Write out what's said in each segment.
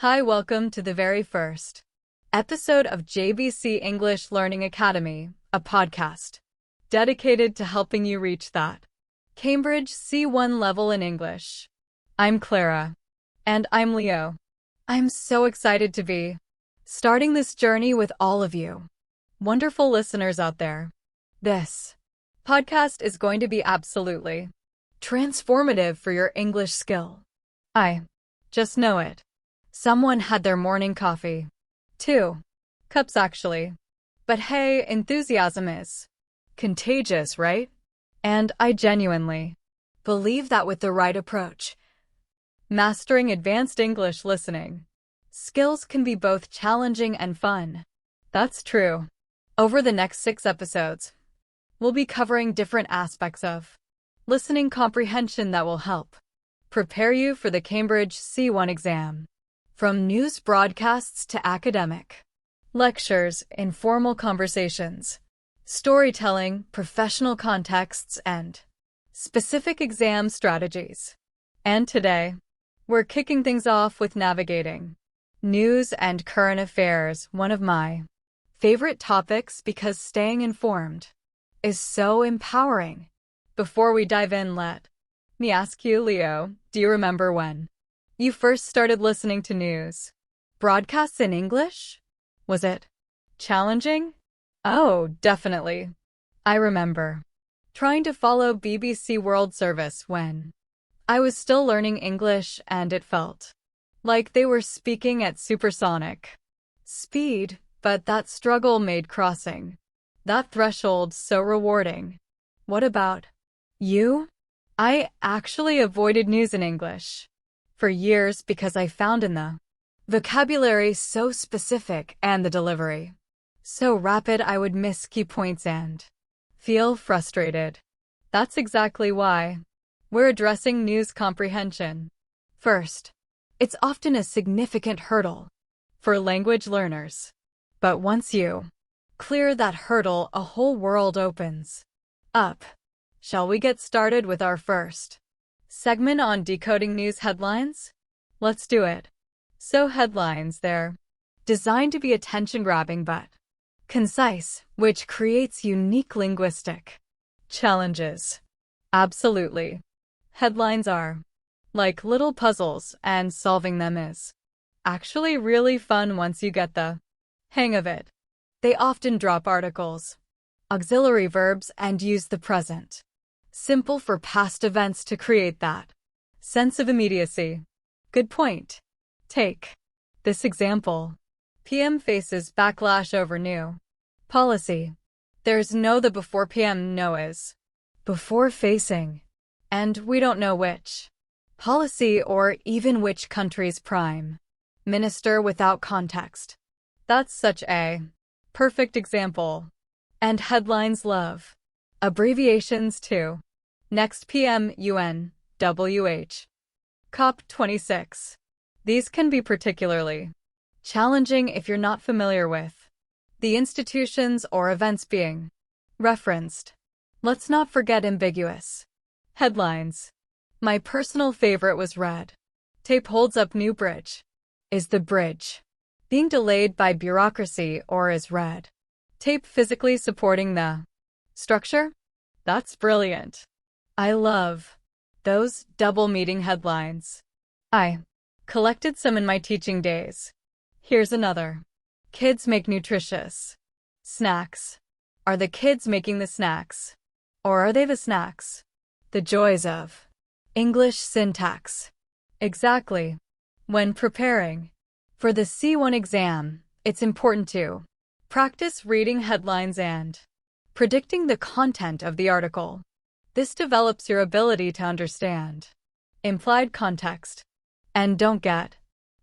Hi, welcome to the very first episode of JBC English Learning Academy, a podcast dedicated to helping you reach that Cambridge C1 level in English. I'm Clara. And I'm Leo. I'm so excited to be starting this journey with all of you, wonderful listeners out there. This podcast is going to be absolutely transformative for your English skill. I just know it. Someone had their morning coffee. 2 cups, actually. But hey, enthusiasm is contagious, right? And I genuinely believe that with the right approach, mastering advanced English listening skills can be both challenging and fun. That's true. Over the next 6 episodes, we'll be covering different aspects of listening comprehension that will help prepare you for the Cambridge C1 exam. From news broadcasts to academic lectures, informal conversations, storytelling, professional contexts, and specific exam strategies. And today, we're kicking things off with navigating news and current affairs, one of my favorite topics because staying informed is so empowering. Before we dive in, let me ask you, Leo, do you remember when you first started listening to news broadcasts in English? Was it challenging? Oh, definitely. I remember trying to follow BBC World Service when I was still learning English, and it felt like they were speaking at supersonic speed, but that struggle made crossing that threshold so rewarding. What about you? I actually avoided news in English for years because I found in the vocabulary so specific and the delivery so rapid I would miss key points and feel frustrated. That's exactly why we're addressing news comprehension. First, it's often a significant hurdle for language learners. But once you clear that hurdle, a whole world opens up. Shall we get started with our first segment on decoding news headlines? Let's do it. So headlines, they're designed to be attention-grabbing but concise, which creates unique linguistic challenges. Absolutely. Headlines are like little puzzles, and solving them is actually really fun once you get the hang of it. They often drop articles, auxiliary verbs, and use the present simple for past events to create that sense of immediacy. Good point. Take this example. PM faces backlash over new policy. There's no the before PM, no is before facing. And we don't know which policy or even which country's prime minister without context. That's such a perfect example. And headlines love abbreviations too. Next, PM, UN, WH. COP26. These can be particularly challenging if you're not familiar with the institutions or events being referenced. Let's not forget ambiguous headlines. My personal favorite was red tape holds up new bridge. Is the bridge being delayed by bureaucracy, or is red tape physically supporting the structure? That's brilliant. I love those double meaning headlines. I collected some in my teaching days. Here's another. Kids make nutritious snacks. Are the kids making the snacks? Or are they the snacks? The joys of English syntax. Exactly. When preparing for the C1 exam, it's important to practice reading headlines and predicting the content of the article. This develops your ability to understand implied context. And don't get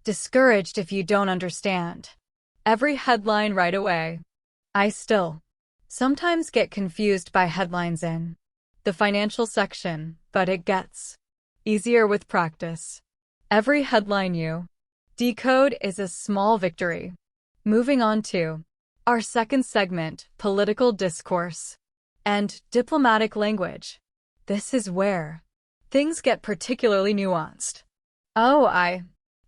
discouraged if you don't understand every headline right away. I still sometimes get confused by headlines in the financial section, but it gets easier with practice. Every headline you decode is a small victory. Moving on to our second segment, political discourse and diplomatic language. This is where things get particularly nuanced. Oh, I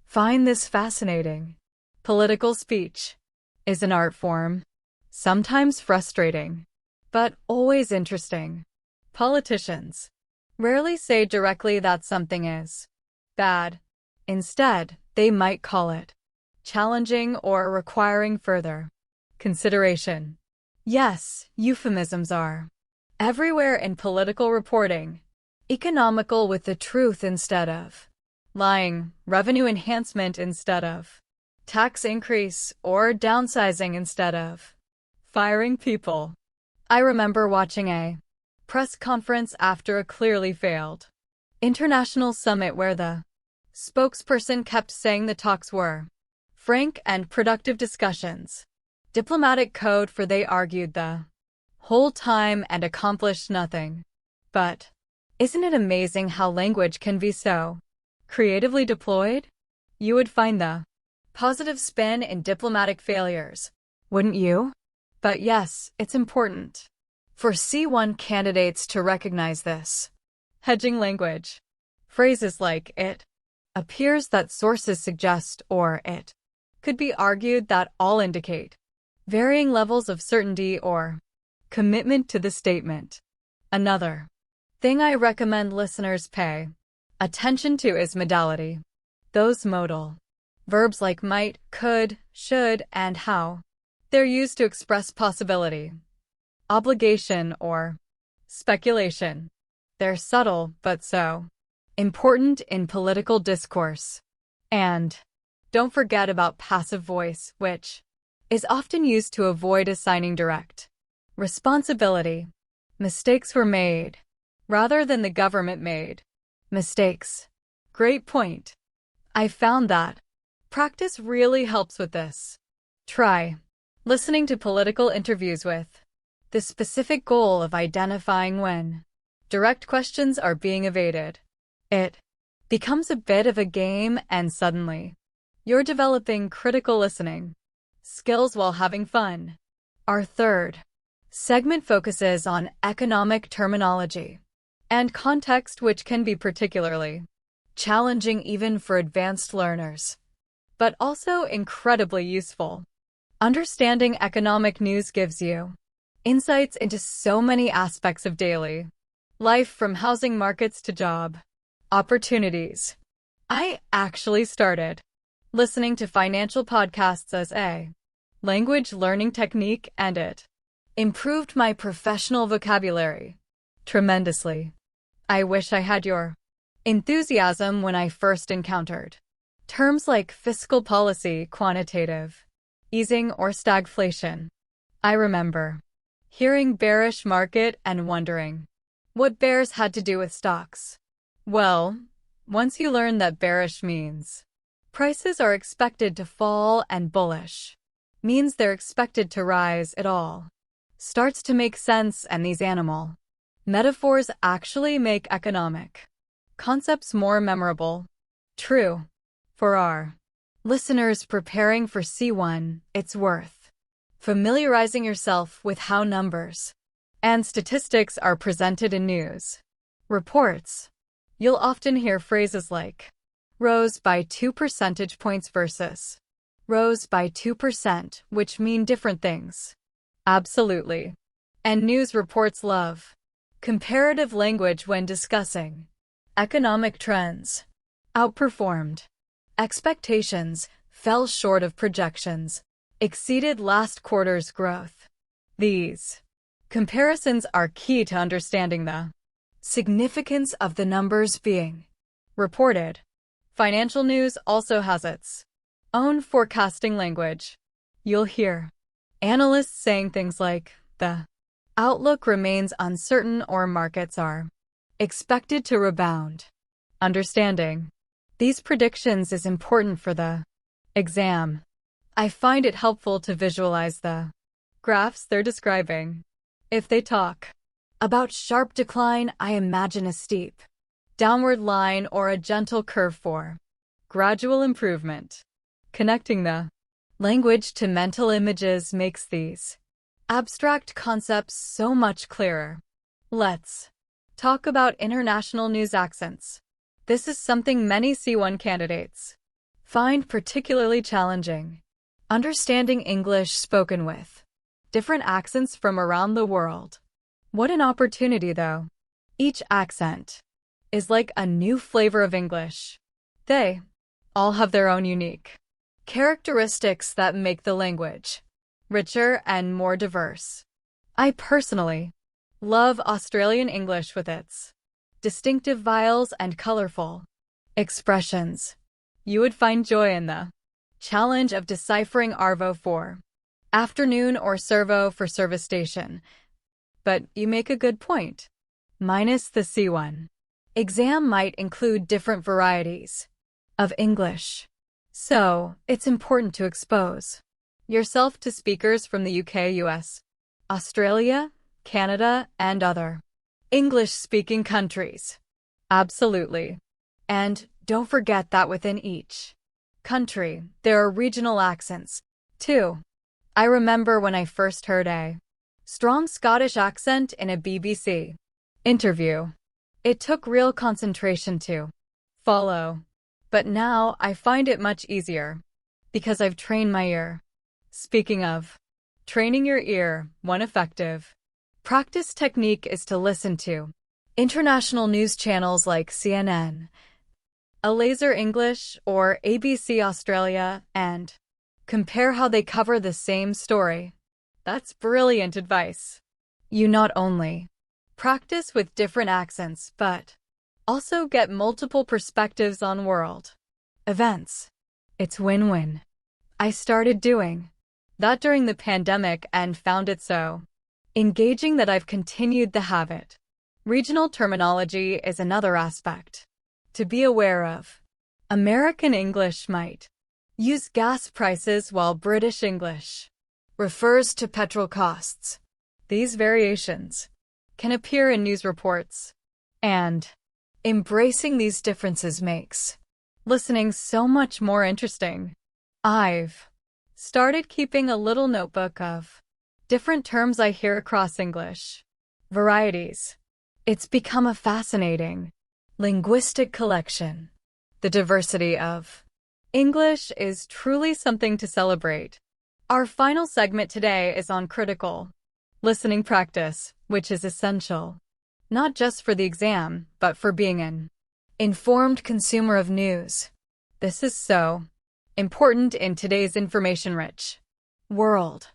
find this fascinating. Political speech is an art form, sometimes frustrating, but always interesting. Politicians rarely say directly that something is bad. Instead, they might call it challenging or requiring further consideration. Yes, euphemisms are everywhere in political reporting. Economical with the truth instead of lying, revenue enhancement instead of tax increase, or downsizing instead of firing people. I remember watching a press conference after a clearly failed international summit where the spokesperson kept saying the talks were frank and productive discussions. Diplomatic code for they argued the whole time and accomplished nothing. But isn't it amazing how language can be so creatively deployed? You would find the positive spin in diplomatic failures, wouldn't you? But yes, it's important for C1 candidates to recognize this. Hedging language. Phrases like it appears that sources suggest or it could be argued that all indicate varying levels of certainty or commitment to the statement. Another thing I recommend listeners pay attention to is modality. Those modal verbs like might, could, should, and how. They're used to express possibility, obligation, or speculation. They're subtle, but so important in political discourse. And don't forget about passive voice, which is often used to avoid assigning direct responsibility. Mistakes were made, rather than the government made mistakes. Great point. I found that practice really helps with this. Try listening to political interviews with the specific goal of identifying when direct questions are being evaded. It becomes a bit of a game, and suddenly you're developing critical listening skills while having fun. Our third segment focuses on economic terminology and context, which can be particularly challenging even for advanced learners, but also incredibly useful. Understanding economic news gives you insights into so many aspects of daily life, from housing markets to job opportunities. I actually started listening to financial podcasts as a language learning technique, and it improved my professional vocabulary tremendously. I wish I had your enthusiasm when I first encountered terms like fiscal policy, quantitative easing, or stagflation. I remember hearing bearish market and wondering what bears had to do with stocks. Well, once you learn that bearish means prices are expected to fall and bullish means they're expected to rise, it all starts to make sense, and these animal metaphors actually make economic concepts more memorable. True. For our listeners preparing for C1, it's worth familiarizing yourself with how numbers and statistics are presented in news reports. You'll often hear phrases like rose by 2 percentage points versus rose by 2%, which mean different things. Absolutely. And news reports love comparative language when discussing economic trends. Outperformed expectations, fell short of projections, exceeded last quarter's growth. These comparisons are key to understanding the significance of the numbers being reported. Financial news also has its own forecasting language. You'll hear analysts saying things like, the outlook remains uncertain, or markets are expected to rebound. Understanding these predictions is important for the exam. I find it helpful to visualize the graphs they're describing. If they talk about sharp decline, I imagine a steep downward line or a gentle curve for gradual improvement. Connecting the language to mental images makes these abstract concepts so much clearer. Let's talk about international news accents. This is something many C1 candidates find particularly challenging. Understanding English spoken with different accents from around the world. What an opportunity, though. Each accent is like a new flavor of English. They all have their own unique characteristics that make the language richer and more diverse. I personally love Australian English with its distinctive vowels and colorful expressions. You would find joy in the challenge of deciphering arvo for afternoon or servo for service station. But you make a good point. Minus the C1 exam might include different varieties of English. So, it's important to expose yourself to speakers from the UK, US, Australia, Canada, and other English-speaking countries. Absolutely. And don't forget that within each country, there are regional accents, too. I remember when I first heard a strong Scottish accent in a BBC interview. It took real concentration to follow. But now I find it much easier because I've trained my ear. Speaking of training your ear, one effective practice technique is to listen to international news channels like CNN, A Laser English, or ABC Australia, and compare how they cover the same story. That's brilliant advice. You not only practice with different accents, but also get multiple perspectives on world events. It's win-win. I started doing that during the pandemic and found it so engaging that I've continued the habit. Regional terminology is another aspect to be aware of. American English might use gas prices while British English refers to petrol costs. These variations can appear in news reports, and embracing these differences makes listening so much more interesting. I've started keeping a little notebook of different terms I hear across English varieties. It's become a fascinating linguistic collection. The diversity of English is truly something to celebrate. Our final segment today is on critical listening practice, which is essential not just for the exam, but for being an informed consumer of news. This is so important in today's information-rich world.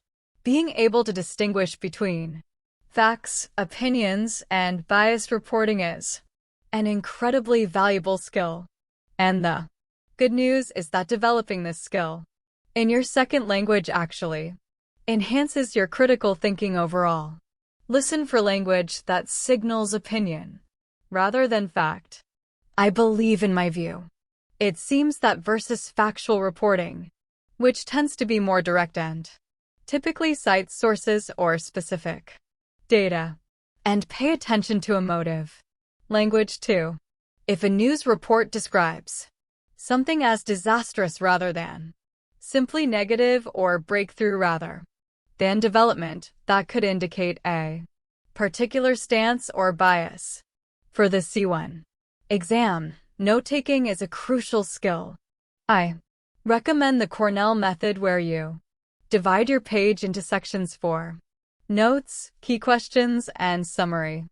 Being able to distinguish between facts, opinions, and biased reporting is an incredibly valuable skill. And the good news is that developing this skill in your second language actually enhances your critical thinking overall. Listen for language that signals opinion rather than fact. I believe in my view. It seems that versus factual reporting, which tends to be more direct and typically cites sources or specific data, and pay attention to emotive language too. If a news report describes something as disastrous rather than simply negative, or breakthrough rather than development, that could indicate a particular stance or bias. For the C1 exam, note-taking is a crucial skill. I recommend the Cornell method, where you divide your page into sections for notes, key questions, and summary.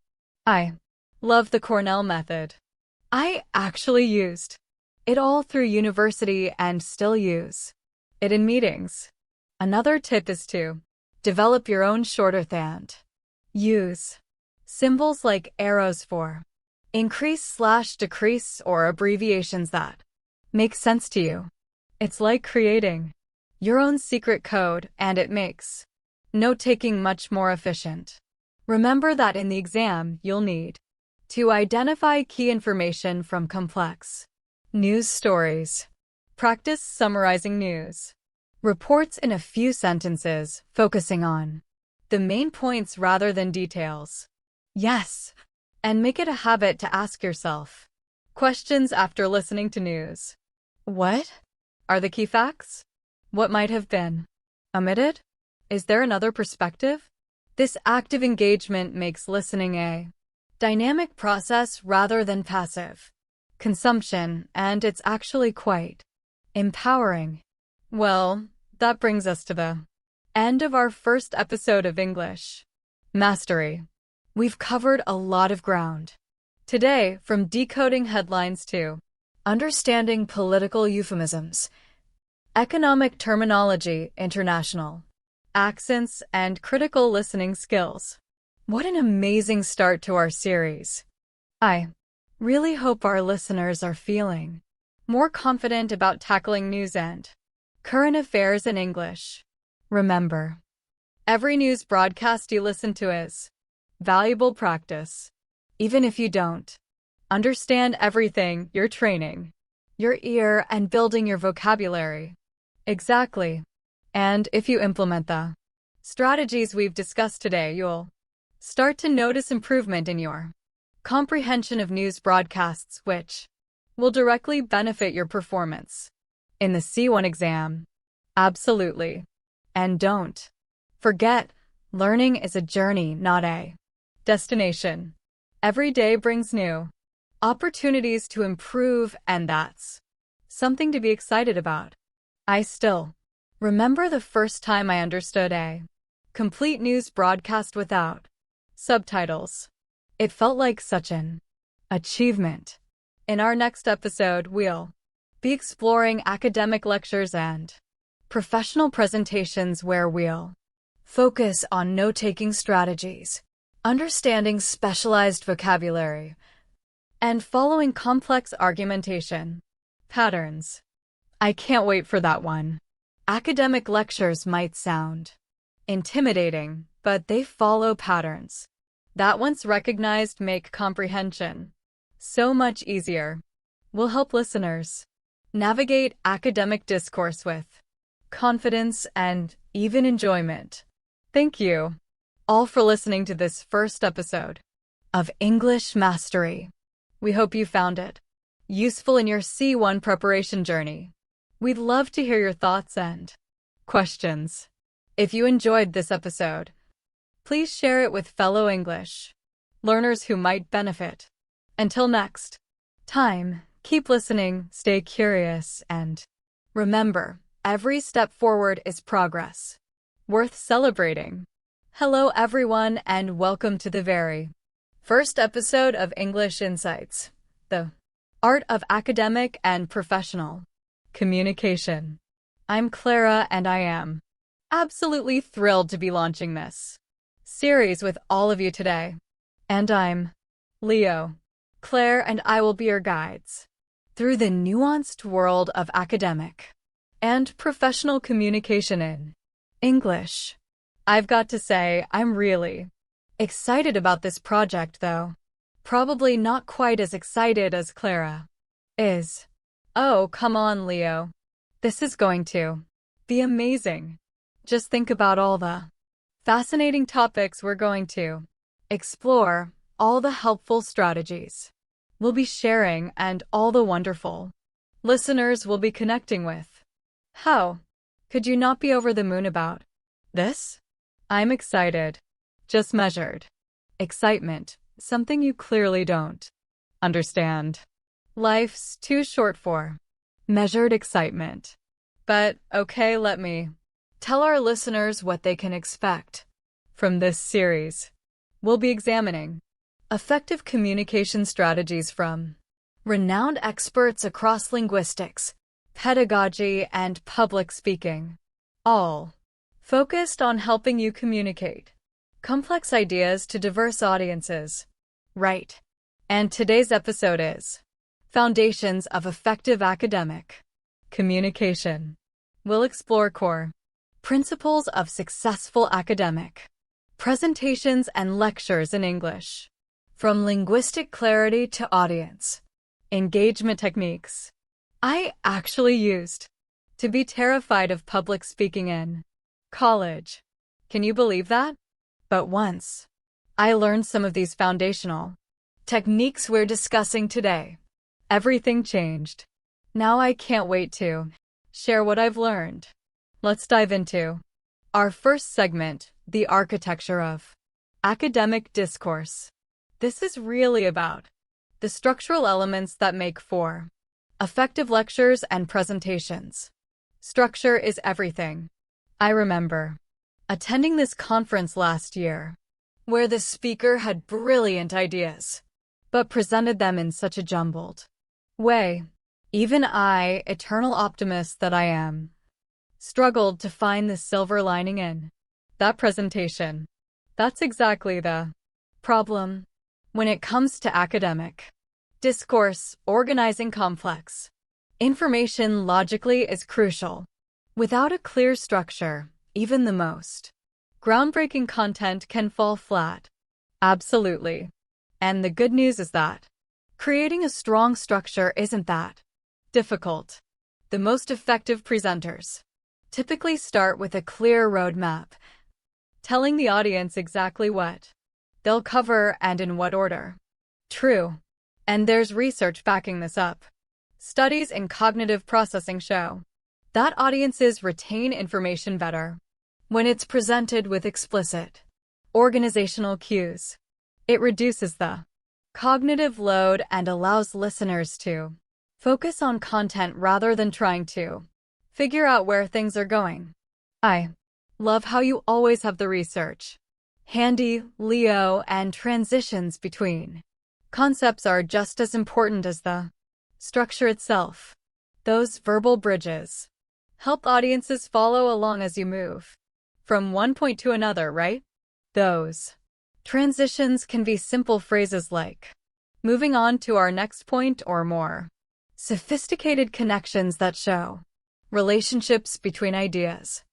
I love the Cornell method. I actually used it all through university and still use it in meetings. Another tip is to develop your own shorthand. Use symbols like arrows for increase, decrease, or abbreviations that make sense to you. It's like creating your own secret code, and it makes note-taking much more efficient. Remember that in the exam, you'll need to identify key information from complex news stories. Practice summarizing news reports in a few sentences, focusing on the main points rather than details. Yes, and make it a habit to ask yourself questions after listening to news. What are the key facts? What might have been omitted? Is there another perspective? This active engagement makes listening a dynamic process rather than passive consumption, and it's actually quite Empowering. Well, that brings us to the end of our first episode of English Mastery. We've covered a lot of ground. Today, from decoding headlines to understanding political euphemisms, economic terminology, international accents, and critical listening skills. What an amazing start to our series. I really hope our listeners are feeling more confident about tackling news and current affairs in English. Remember, every news broadcast you listen to is valuable practice. Even if you don't understand everything, you're training your ear and building your vocabulary. Exactly. And if you implement the strategies we've discussed today, you'll start to notice improvement in your comprehension of news broadcasts, which will directly benefit your performance in the C1 exam. Absolutely. And don't forget, learning is a journey, not a destination. Every day brings new opportunities to improve, and that's something to be excited about. I still remember the first time I understood a complete news broadcast without subtitles. It felt like such an achievement. In our next episode, we'll be exploring academic lectures and professional presentations where we'll focus on note-taking strategies, understanding specialized vocabulary, and following complex argumentation patterns. I can't wait for that one. Academic lectures might sound intimidating, but they follow patterns that, once recognized, make comprehension so much easier. We'll help listeners navigate academic discourse with confidence and even enjoyment. Thank you all for listening to this first episode of English Mastery. We hope you found it useful in your C1 preparation journey. We'd love to hear your thoughts and questions. If you enjoyed this episode, please share it with fellow English learners who might benefit. Until next time, keep listening, stay curious, and remember, every step forward is progress worth celebrating. Hello everyone, and welcome to the very first episode of English Insights, the art of academic and professional communication. I'm Clara, and I am absolutely thrilled to be launching this series with all of you today. And I'm Leo. Claire and I will be your guides through the nuanced world of academic and professional communication in English. I've got to say, I'm really excited about this project, though probably not quite as excited as Clara is. Oh, come on, Leo. This is going to be amazing. Just think about all the fascinating topics we're going to explore, all the helpful strategies we'll be sharing, and all the wonderful listeners we'll be connecting with. How could you not be over the moon about this? I'm excited. Just measured excitement, something you clearly don't understand. Life's too short for measured excitement. But okay, let me tell our listeners what they can expect from this series. We'll be examining effective communication strategies from renowned experts across linguistics, pedagogy, and public speaking, all focused on helping you communicate complex ideas to diverse audiences. Right. And today's episode is Foundations of Effective Academic Communication. We'll explore core principles of successful academic presentations and lectures in English, from linguistic clarity to audience engagement techniques I actually used to be terrified of public speaking in college. Can you believe that? But once I learned some of these foundational techniques we're discussing today, everything changed. Now I can't wait to share what I've learned. Let's dive into our first segment, the architecture of academic discourse. This is really about the structural elements that make for effective lectures and presentations. Structure is everything. I remember attending this conference last year, where the speaker had brilliant ideas, but presented them in such a jumbled way. Even I, eternal optimist that I am, struggled to find the silver lining in that presentation. That's exactly the problem when it comes to academic discourse. Organizing complex information logically is crucial. Without a clear structure, even the most groundbreaking content can fall flat. Absolutely. And the good news is that creating a strong structure isn't that difficult. The most effective presenters typically start with a clear roadmap, telling the audience exactly what they'll cover and in what order. True. And there's research backing this up. Studies in cognitive processing show that audiences retain information better when it's presented with explicit organizational cues. It reduces the cognitive load and allows listeners to focus on content rather than trying to figure out where things are going. I love how you always have the research handy, Leo, and transitions between concepts are just as important as the structure itself. Those verbal bridges help audiences follow along as you move from one point to another, right? Those transitions can be simple phrases like moving on to our next point or more sophisticated connections that show relationships between ideas.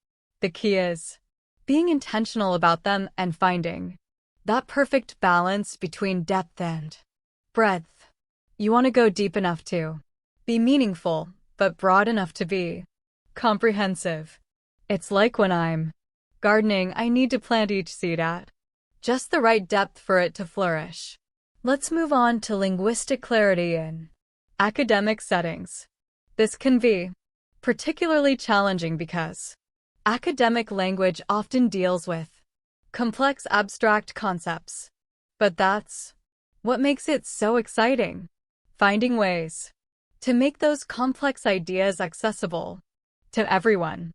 The key is being intentional about them and finding that perfect balance between depth and breadth. You want to go deep enough to be meaningful, but broad enough to be comprehensive. It's like when I'm gardening, I need to plant each seed at just the right depth for it to flourish. Let's move on to linguistic clarity in academic settings. This can be particularly challenging because academic language often deals with complex abstract concepts. But that's what makes it so exciting. Finding ways to make those complex ideas accessible to everyone.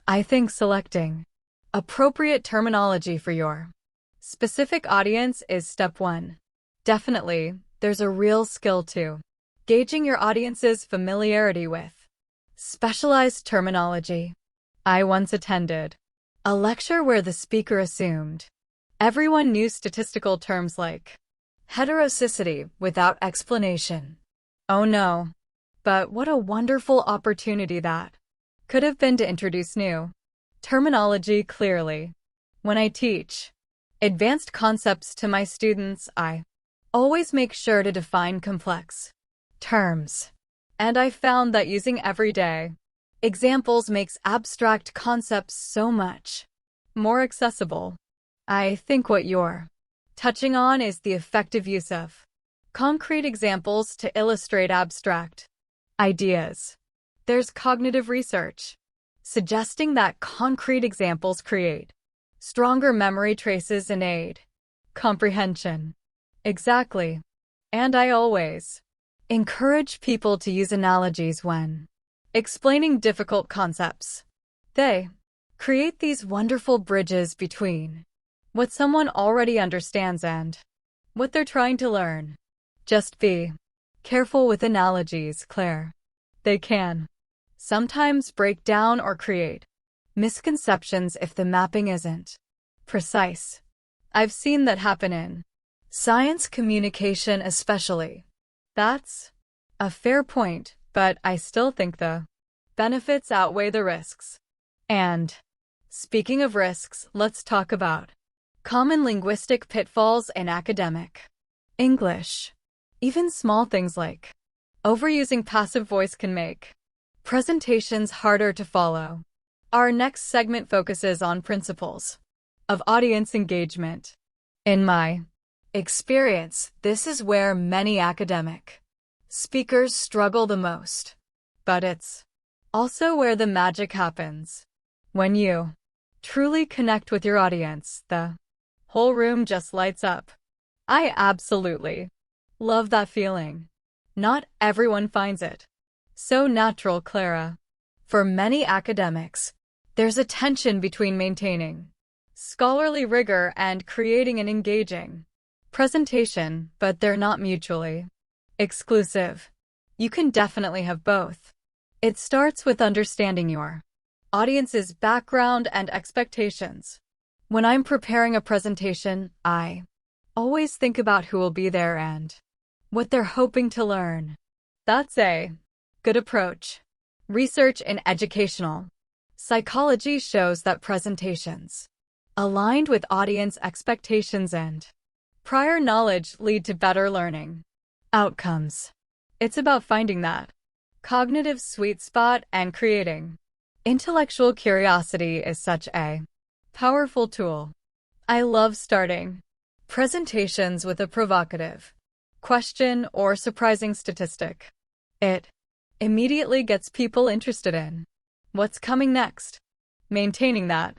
I think selecting appropriate terminology for your specific audience is step one. Definitely, there's a real skill to gauging your audience's familiarity with specialized terminology. I once attended a lecture where the speaker assumed everyone knew statistical terms like heteroscity without explanation. Oh no. But what a wonderful opportunity that could have been to introduce new terminology clearly. When I teach advanced concepts to my students, I always make sure to define complex terms. And I found that using everyday examples makes abstract concepts so much more accessible. I think what you're touching on is the effective use of concrete examples to illustrate abstract ideas. There's cognitive research suggesting that concrete examples create stronger memory traces and aid comprehension. Exactly. And I always encourage people to use analogies when explaining difficult concepts. They create these wonderful bridges between what someone already understands and what they're trying to learn. Just be careful with analogies, Claire. They can sometimes break down or create misconceptions if the mapping isn't precise. I've seen that happen in science communication especially. That's a fair point, but I still think the benefits outweigh the risks. And speaking of risks, let's talk about common linguistic pitfalls in academic English. Even small things like overusing passive voice can make presentations harder to follow. Our next segment focuses on principles of audience engagement. In my experience, this is where many academic speakers struggle the most. But it's also where the magic happens. When you truly connect with your audience, the whole room just lights up. I absolutely love that feeling. Not everyone finds it So natural, Clara. For many academics, there's a tension between maintaining scholarly rigor and creating an engaging presentation, but they're not mutually exclusive. You can definitely have both. It starts with understanding your audience's background and expectations. When I'm preparing a presentation, I always think about who will be there and what they're hoping to learn. That's a good approach. Research in educational psychology shows that presentations aligned with audience expectations and prior knowledge lead to better learning outcomes. It's about finding that cognitive sweet spot and creating intellectual curiosity is such a powerful tool. I love starting presentations with a provocative question or surprising statistic. It immediately gets people interested in what's coming next. Maintaining that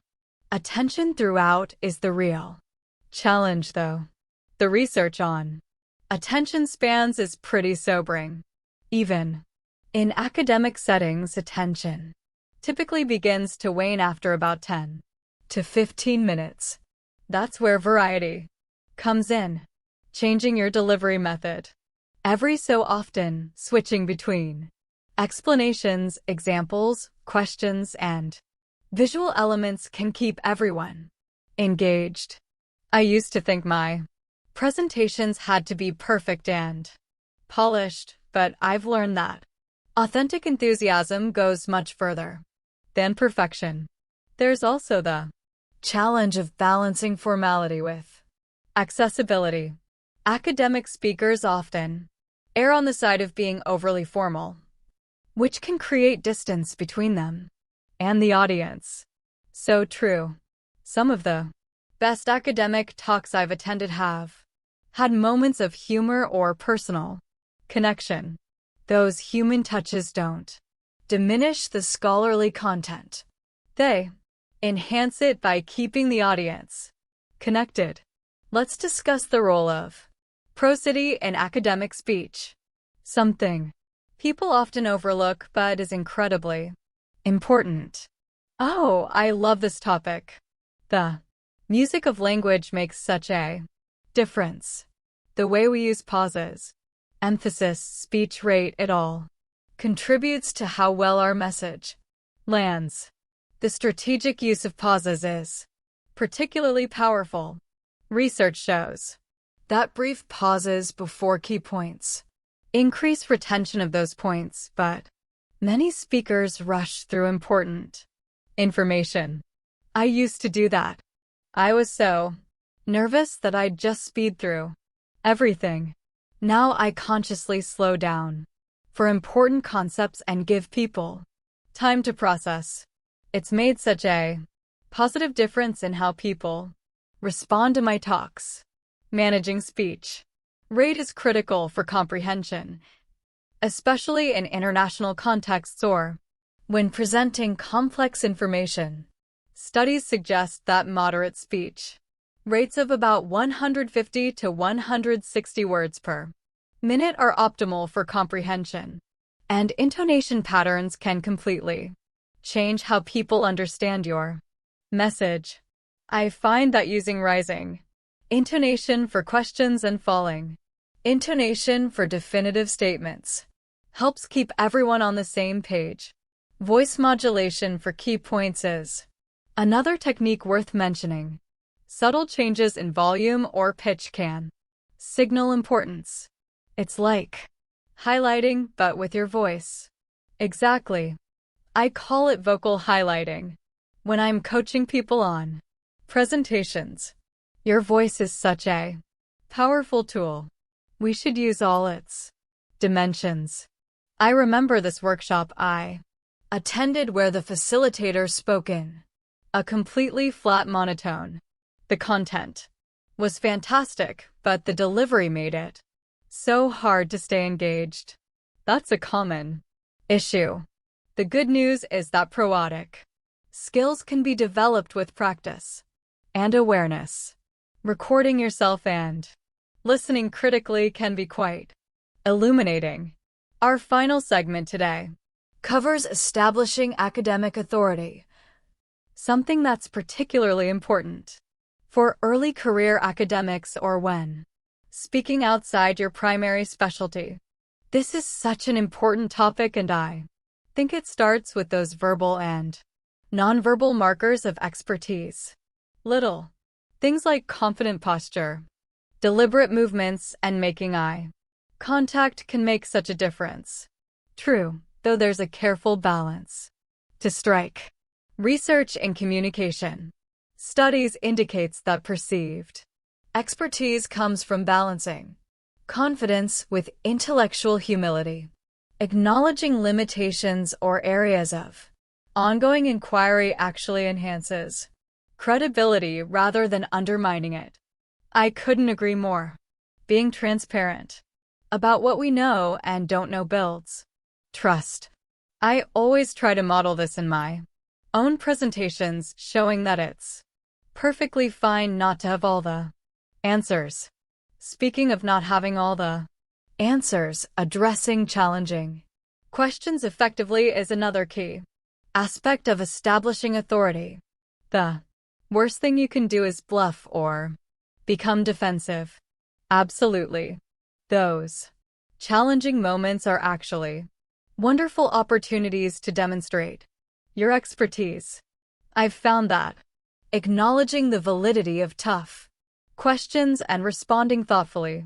attention throughout is the real challenge, though. The research on attention spans is pretty sobering. Even in academic settings, attention typically begins to wane after about 10 to 15 minutes. That's where variety comes in. Changing your delivery method every so often, switching between explanations, examples, questions, and visual elements can keep everyone engaged. I used to think my presentations had to be perfect and polished, but I've learned that authentic enthusiasm goes much further than perfection. There's also the challenge of balancing formality with accessibility. Academic speakers often err on the side of being overly formal, which can create distance between them and the audience. So true. Some of the best academic talks I've attended have had moments of humor or personal connection. Those human touches don't diminish the scholarly content. They enhance it by keeping the audience connected. Let's discuss the role of prosody in academic speech. Something people often overlook but is incredibly important. Oh, I love this topic. The music of language makes such a difference. The way we use pauses, emphasis, speech rate, it all contributes to how well our message lands. The strategic use of pauses is particularly powerful. Research shows that brief pauses before key points increase retention of those points, but many speakers rush through important information. I used to do that. I was so nervous that I'd just speed through everything. Now I consciously slow down for important concepts and give people time to process. It's made such a positive difference in how people respond to my talks. Managing speech rate is critical for comprehension, especially in international contexts or when presenting complex information. Studies suggest that moderate speech rates of about 150 to 160 words per minute are optimal for comprehension, and intonation patterns can completely change how people understand your message. I find that using rising intonation for questions and falling intonation for definitive statements helps keep everyone on the same page. Voice modulation for key points is another technique worth mentioning. Subtle changes in volume or pitch can signal importance. It's like highlighting, but with your voice. Exactly. I call it vocal highlighting. When I'm coaching people on presentations, your voice is such a powerful tool. We should use all its dimensions. I remember this workshop I attended where the facilitator spoke in a completely flat monotone. The content was fantastic, but the delivery made it so hard to stay engaged. That's a common issue. The good news is that proodic skills can be developed with practice and awareness. Recording yourself and listening critically can be quite illuminating. Our final segment today covers establishing academic authority, something that's particularly important for early career academics or when speaking outside your primary specialty. This is such an important topic, and I think it starts with those verbal and nonverbal markers of expertise. Little things like confident posture, deliberate movements, and making eye contact can make such a difference. True, though there's a careful balance to strike. Research in communication studies indicates that perceived expertise comes from balancing confidence with intellectual humility. Acknowledging limitations or areas of ongoing inquiry actually enhances credibility rather than undermining it. I couldn't agree more. Being transparent about what we know and don't know builds trust. I always try to model this in my own presentations, showing that it's perfectly fine not to have all the answers. Speaking of not having all the answers, addressing challenging questions effectively is another key aspect of establishing authority. The worst thing you can do is bluff or become defensive. Absolutely. Those challenging moments are actually wonderful opportunities to demonstrate your expertise. I've found that acknowledging the validity of tough questions and responding thoughtfully,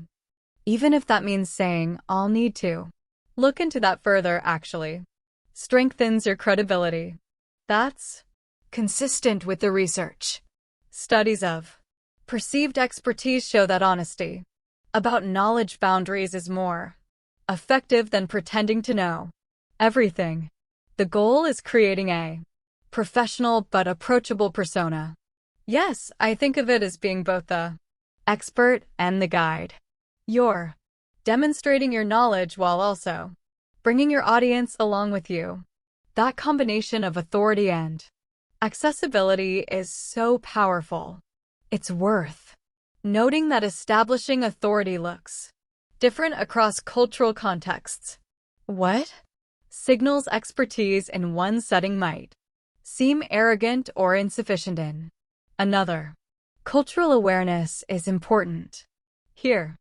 even if that means saying, "I'll need to look into that further," actually strengthens your credibility. That's consistent with the research. Studies of perceived expertise show that honesty about knowledge boundaries is more effective than pretending to know everything. The goal is creating a professional but approachable persona. Yes, I think of it as being both the expert and the guide. You're demonstrating your knowledge while also bringing your audience along with you. That combination of authority and accessibility is so powerful. It's worth noting that establishing authority looks different across cultural contexts. What signals expertise in one setting might seem arrogant or insufficient in another. Cultural awareness is important here.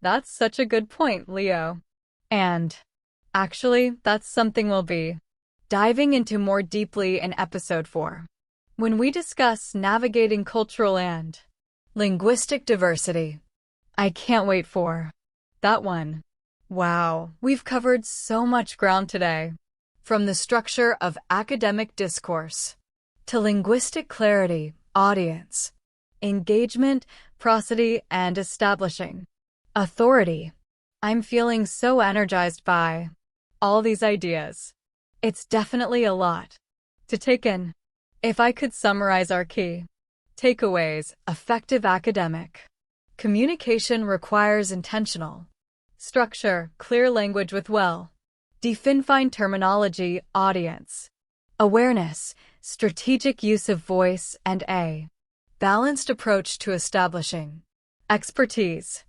That's such a good point, Leo. And actually, that's something we'll be diving into more deeply in episode 4, when we discuss navigating cultural and linguistic diversity. I can't wait for that one. Wow, we've covered so much ground today. From the structure of academic discourse to linguistic clarity, audience engagement, prosody, and establishing authority. I'm feeling so energized by all these ideas. It's definitely a lot to take in. If I could summarize our key takeaways, effective academic communication requires intentional structure, clear language with well-defined terminology, audience awareness, strategic use of voice, and a balanced approach to establishing expertise.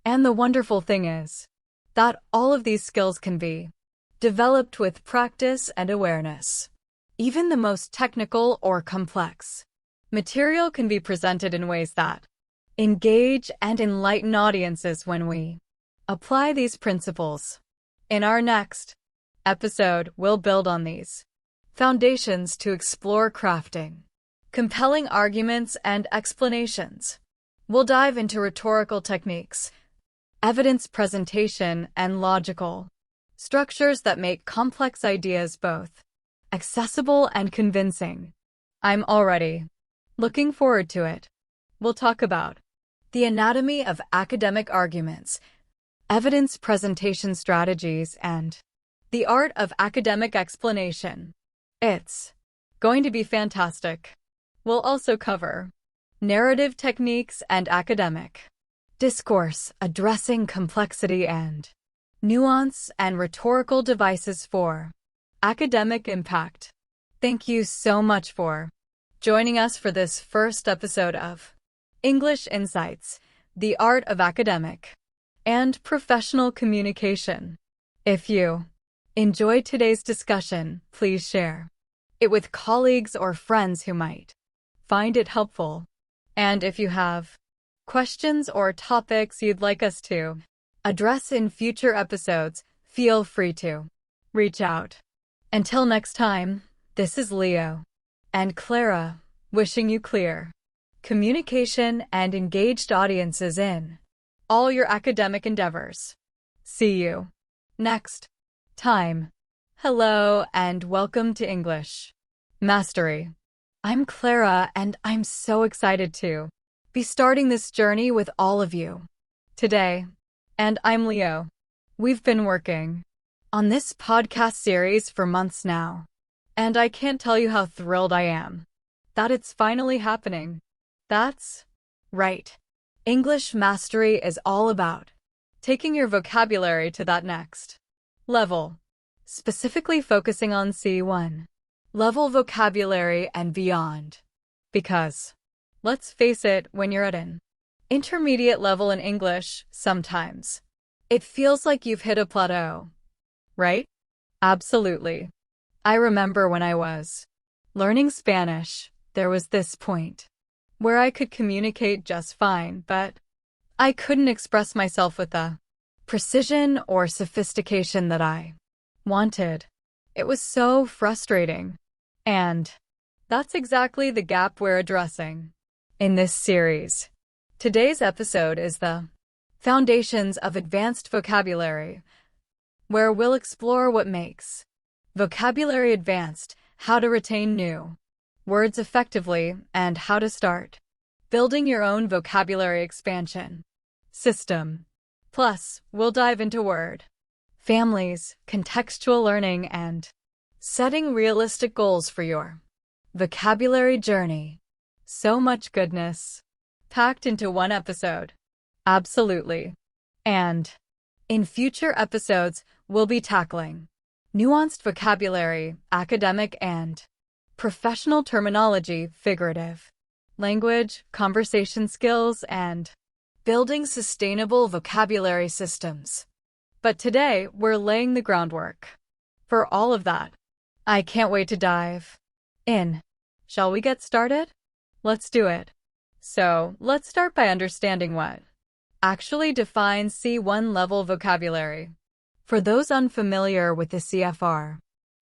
And the wonderful thing is that all of these skills can be developed with practice and awareness. Even the most technical or complex material can be presented in ways that engage and enlighten audiences when we apply these principles. In our next episode, we'll build on these foundations to explore crafting compelling arguments and explanations. We'll dive into rhetorical techniques, evidence presentation, and logical structures that make complex ideas both accessible and convincing. I'm already looking forward to it. We'll talk about the anatomy of academic arguments, evidence presentation strategies, and the art of academic explanation. It's going to be fantastic. We'll also cover narrative techniques and academic discourse, addressing complexity and nuance, and rhetorical devices for academic impact. Thank you so much for joining us for this first episode of English Insights, the Art of Academic and Professional Communication. If you enjoyed today's discussion, please share it with colleagues or friends who might find it helpful. And if you have questions or topics you'd like us to address in future episodes, feel free to reach out. Until next time, this is Leo and Clara wishing you clear communication and engaged audiences in all your academic endeavors. See you next time. Hello and welcome to English Mastery. I'm Clara and I'm so excited to be starting this journey with all of you today. And I'm Leo. We've been working on this podcast series for months now, and I can't tell you how thrilled I am that it's finally happening. That's right. English mastery is all about taking your vocabulary to that next level, specifically focusing on C1 level vocabulary and beyond. Because, let's face it, when you're at an intermediate level in English, sometimes it feels like you've hit a plateau, right? Absolutely. I remember when I was learning Spanish, there was this point where I could communicate just fine, but I couldn't express myself with the precision or sophistication that I wanted. It was so frustrating. And that's exactly the gap we're addressing in this series. Today's episode is the Foundations of Advanced Vocabulary, where we'll explore what makes vocabulary advanced, how to retain new words effectively, and how to start building your own vocabulary expansion system. Plus, we'll dive into word families, contextual learning, and setting realistic goals for your vocabulary journey. So much goodness packed into one episode. Absolutely. And in future episodes, we'll be tackling nuanced vocabulary, academic and professional terminology, figurative language, conversation skills, and building sustainable vocabulary systems. But today, we're laying the groundwork for all of that. I can't wait to dive in. Shall we get started? Let's do it. So, let's start by understanding what actually defines C1 level vocabulary. For those unfamiliar with the CFR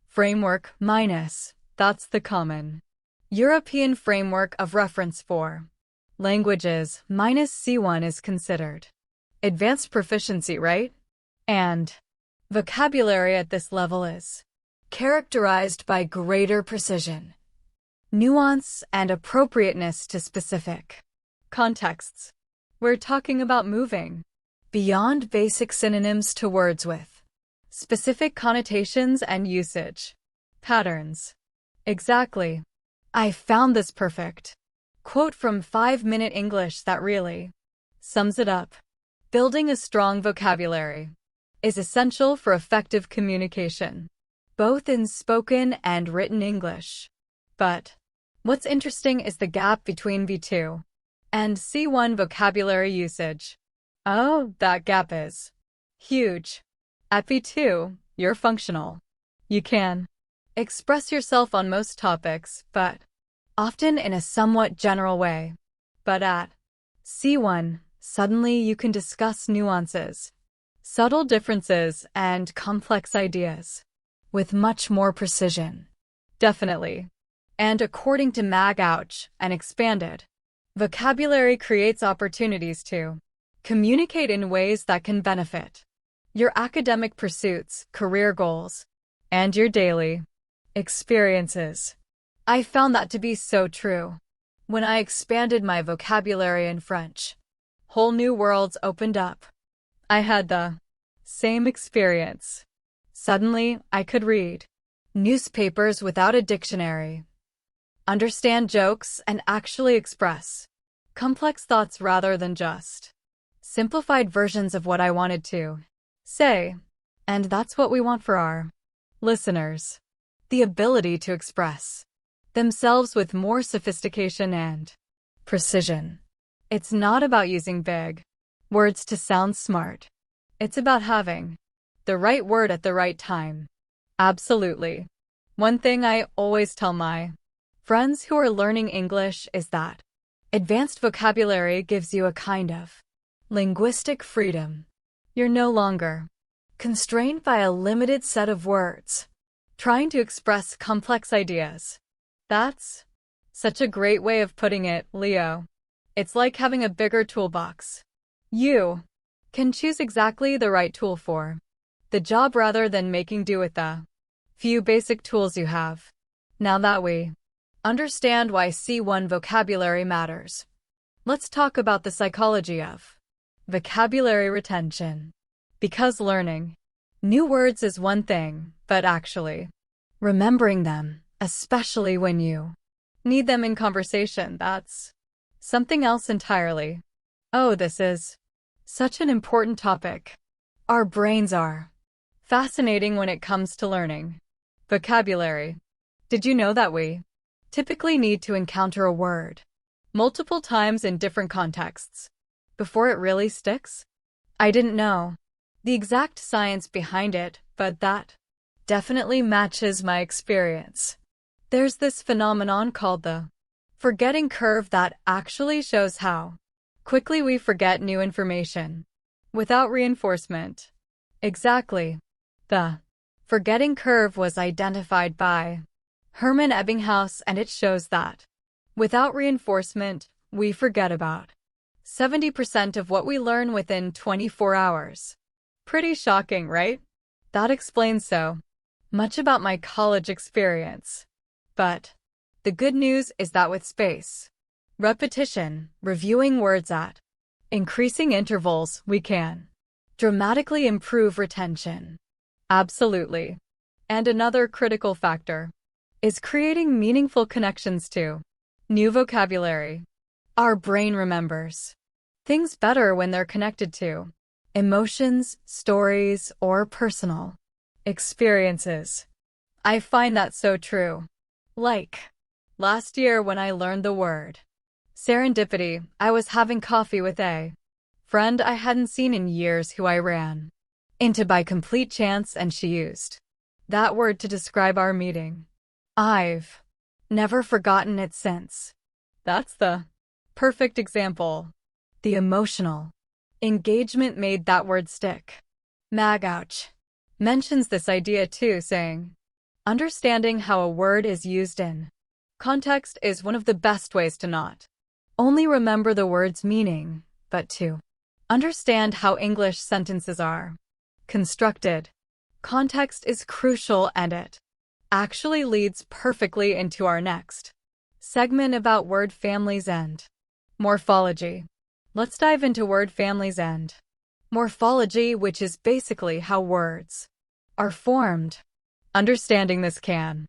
framework, that's the common European framework of reference for languages, C1 is considered advanced proficiency, right? And vocabulary at this level is characterized by greater precision, nuance, and appropriateness to specific contexts. We're talking about moving beyond basic synonyms to words with specific connotations and usage patterns. Exactly. I found this perfect quote from 5-Minute English that really sums it up. Building a strong vocabulary is essential for effective communication, both in spoken and written English. But what's interesting is the gap between V2 and C1 vocabulary usage. Oh, that gap is huge. At V2, you're functional. You can express yourself on most topics, but often in a somewhat general way. But at C1, suddenly you can discuss nuances, subtle differences, and complex ideas with much more precision. Definitely. And according to MagOuch, an expanded vocabulary creates opportunities to communicate in ways that can benefit your academic pursuits, career goals, and your daily experiences. I found that to be so true. When I expanded my vocabulary in French, whole new worlds opened up. I had the same experience. Suddenly, I could read newspapers without a dictionary, understand jokes, and actually express complex thoughts rather than just simplified versions of what I wanted to say. And that's what we want for our listeners. The ability to express themselves with more sophistication and precision. It's not about using big words to sound smart. It's about having The right word at the right time. Absolutely. One thing I always tell my friends who are learning English is that advanced vocabulary gives you a kind of linguistic freedom. You're no longer constrained by a limited set of words, trying to express complex ideas. That's such a great way of putting it, Leo. It's like having a bigger toolbox. You can choose exactly the right tool for the job rather than making do with the few basic tools you have. Now that we understand why C1 vocabulary matters, let's talk about the psychology of vocabulary retention. Because learning new words is one thing, but actually remembering them, especially when you need them in conversation, that's something else entirely. Oh, this is such an important topic. Our brains are fascinating when it comes to learning vocabulary. Did you know that we typically need to encounter a word multiple times in different contexts before it really sticks? I didn't know the exact science behind it, but that definitely matches my experience. There's this phenomenon called the forgetting curve that actually shows how quickly we forget new information without reinforcement. Exactly. The forgetting curve was identified by Hermann Ebbinghaus, and it shows that without reinforcement, we forget about 70% of what we learn within 24 hours. Pretty shocking, right? That explains so much about my college experience. But the good news is that with space, repetition, reviewing words at increasing intervals, we can dramatically improve retention. Absolutely. And another critical factor is creating meaningful connections to new vocabulary. Our brain remembers things better when they're connected to emotions, stories, or personal experiences. I find that so true. Like last year when I learned the word serendipity, I was having coffee with a friend I hadn't seen in years who I ran into by complete chance, and she used that word to describe our meeting. I've never forgotten it since. That's the perfect example. The emotional engagement made that word stick. Magouch mentions this idea too, saying, understanding how a word is used in context is one of the best ways to not only remember the word's meaning, but to understand how English sentences are constructed. Context is crucial, and it actually leads perfectly into our next segment about word families and morphology. Let's dive into word families and morphology, which is basically how words are formed. Understanding this can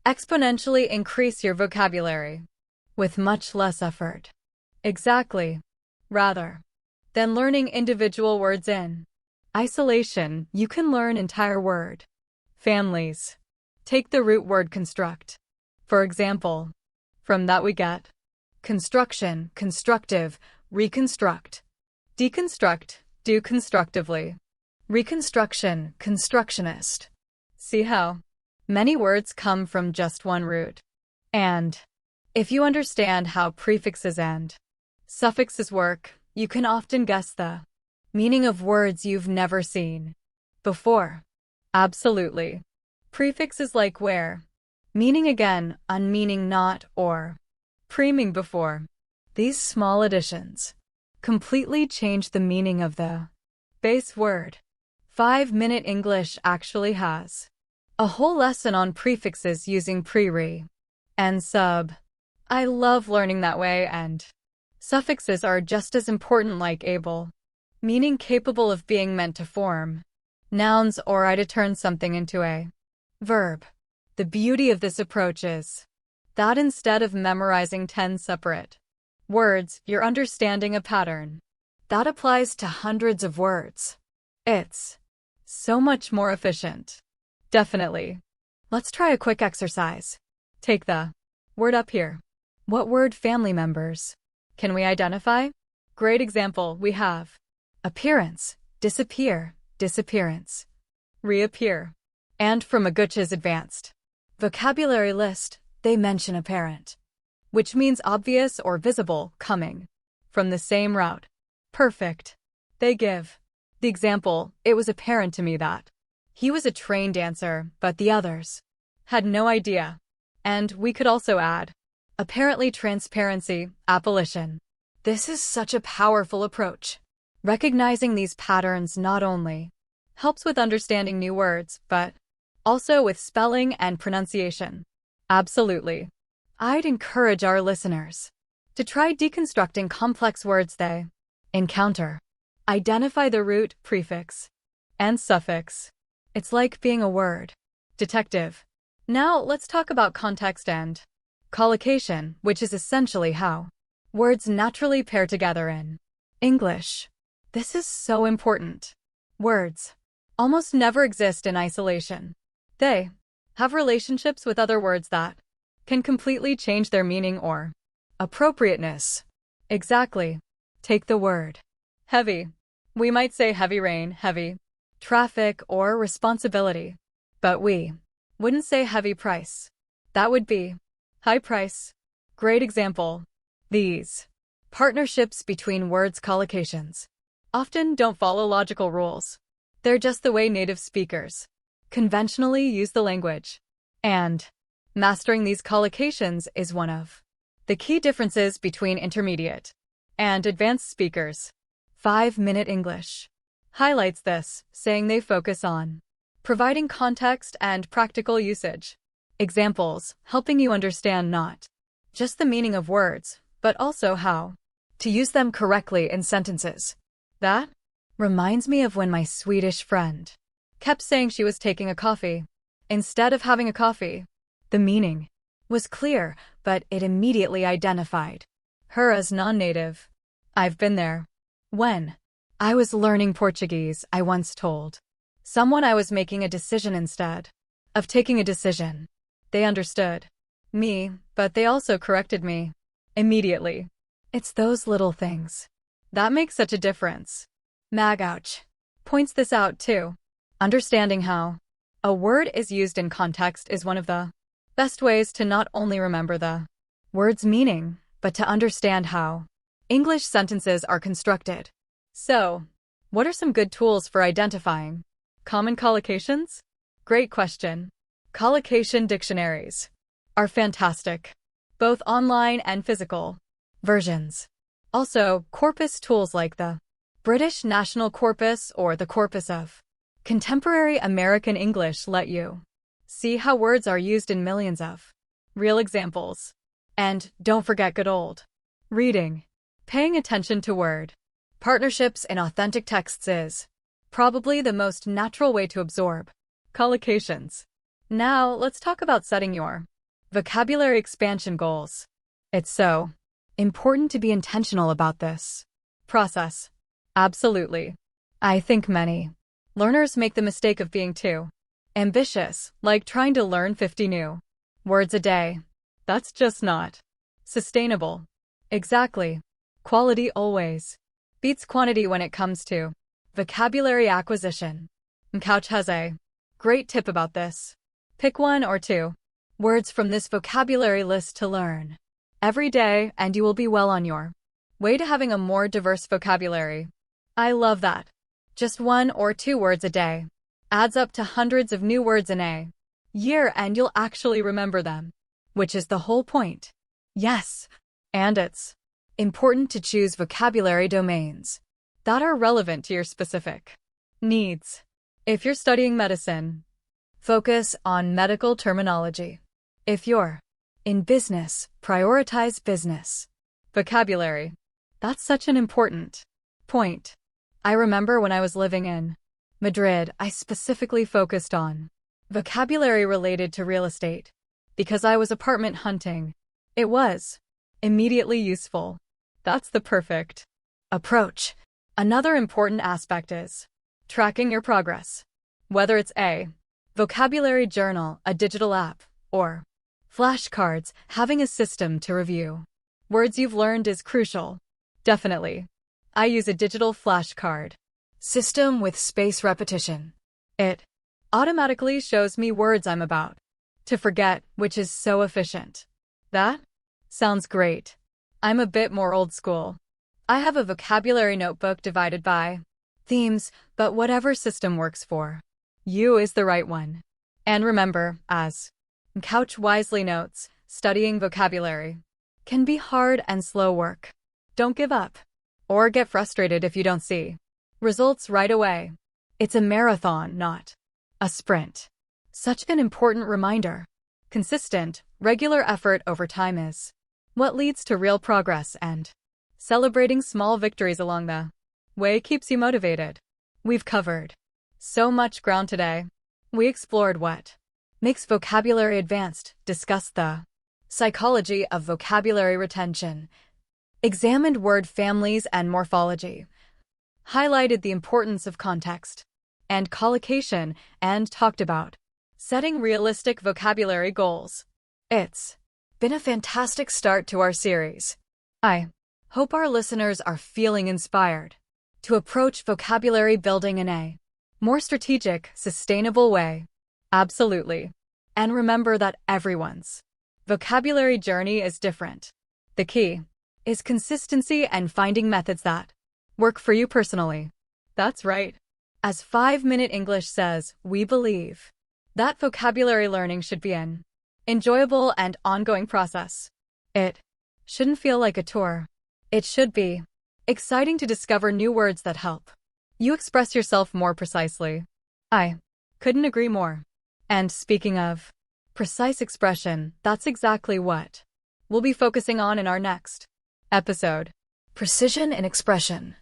exponentially increase your vocabulary with much less effort. Exactly. Rather than learning individual words in isolation, you can learn entire word families. Take the root word construct, for example. From that we get construction, constructive, reconstruct, deconstruct, do constructively, reconstruction, constructionist. See how many words come from just one root? And if you understand how prefixes and suffixes work, you can often guess the meaning of words you've never seen before. Absolutely. Prefixes like where, meaning again, unmeaning not, or priming before. These small additions completely change the meaning of the base word. 5-Minute English actually has a whole lesson on prefixes using pre, re, and sub. I love learning that way, and suffixes are just as important, like able, meaning capable of being meant to form nouns or to turn something into a verb. The beauty of this approach is that instead of memorizing 10 separate words, you're understanding a pattern that applies to hundreds of words. It's so much more efficient. Definitely. Let's try a quick exercise. Take the word up here. What word family members can we identify? Great example, we have appearance, disappear, disappearance. reappear. And from Aguch's advanced vocabulary list, they mention apparent, which means obvious or visible, coming from the same route. Perfect. They give the example, it was apparent to me that he was a trained dancer, but the others had no idea. And we could also add, apparently transparency, appellation. This is such a powerful approach. Recognizing these patterns not only helps with understanding new words, but also with spelling and pronunciation. Absolutely. I'd encourage our listeners to try deconstructing complex words they encounter. Identify the root, prefix, and suffix. It's like being a word detective. Now let's talk about context and collocation, which is essentially how words naturally pair together in English. This is so important. Words almost never exist in isolation. They have relationships with other words that can completely change their meaning or appropriateness. Exactly. Take the word heavy. We might say heavy rain, heavy traffic, or responsibility. But we wouldn't say heavy price. That would be high price. Great example. These partnerships between words collocations often don't follow logical rules. They're just the way native speakers conventionally use the language. And mastering these collocations is one of the key differences between intermediate and advanced speakers. 5-Minute English highlights this, saying they focus on providing context and practical usage. Examples, helping you understand not just the meaning of words, but also how to use them correctly in sentences. That reminds me of when my Swedish friend kept saying she was taking a coffee instead of having a coffee. The meaning was clear, but it immediately identified her as non-native. I've been there. When I was learning Portuguese, I once told someone I was making a decision instead of taking a decision. They understood me, but they also corrected me immediately. It's those little things that make such a difference. Magouch points this out too. Understanding how a word is used in context is one of the best ways to not only remember the word's meaning, but to understand how English sentences are constructed. So, what are some good tools for identifying common collocations? Great question. Collocation dictionaries are fantastic, both online and physical versions. Also, corpus tools like the British National Corpus or the Corpus of Contemporary American English let you see how words are used in millions of real examples. And don't forget good old reading. Paying attention to word partnerships in authentic texts is probably the most natural way to absorb collocations. Now, let's talk about setting your vocabulary expansion goals. It's so important to be intentional about this process. Absolutely. I think many learners make the mistake of being too ambitious, like trying to learn 50 new words a day. That's just not sustainable. Exactly. Quality always beats quantity when it comes to vocabulary acquisition. Couch has a great tip about this. Pick 1 or 2 words from this vocabulary list to learn every day, and you will be well on your way to having a more diverse vocabulary. I love that. Just 1 or 2 words a day adds up to hundreds of new words in a year, and you'll actually remember them, which is the whole point. Yes, and it's important to choose vocabulary domains that are relevant to your specific needs. If you're studying medicine, focus on medical terminology. If you're in business, prioritize business vocabulary. That's such an important point. I remember when I was living in Madrid, I specifically focused on vocabulary related to real estate because I was apartment hunting. It was immediately useful. That's the perfect approach. Another important aspect is tracking your progress. Whether it's a vocabulary journal, a digital app, or flashcards, having a system to review words you've learned is crucial. Definitely. I use a digital flashcard system with spaced repetition. It automatically shows me words I'm about to forget, which is so efficient. That sounds great. I'm a bit more old school. I have a vocabulary notebook divided by themes, but whatever system works for you is the right one. And remember, as Couch wisely notes, studying vocabulary can be hard and slow work. Don't give up or get frustrated if you don't see results right away. It's a marathon, not a sprint. Such an important reminder. Consistent, regular effort over time is what leads to real progress, and celebrating small victories along the way keeps you motivated. We've covered so much ground today. We explored what makes vocabulary advanced, discussed the psychology of vocabulary retention, examined word families and morphology, highlighted the importance of context and collocation, and talked about setting realistic vocabulary goals. It's been a fantastic start to our series. I hope our listeners are feeling inspired to approach vocabulary building in a more strategic, sustainable way. Absolutely. And remember that everyone's vocabulary journey is different. The key is consistency and finding methods that work for you personally. That's right. As 5-Minute English says, we believe that vocabulary learning should be an enjoyable and ongoing process. It shouldn't feel like a chore. It should be exciting to discover new words that help you express yourself more precisely. I couldn't agree more. And speaking of precise expression, that's exactly what we'll be focusing on in our next episode. Precision in expression.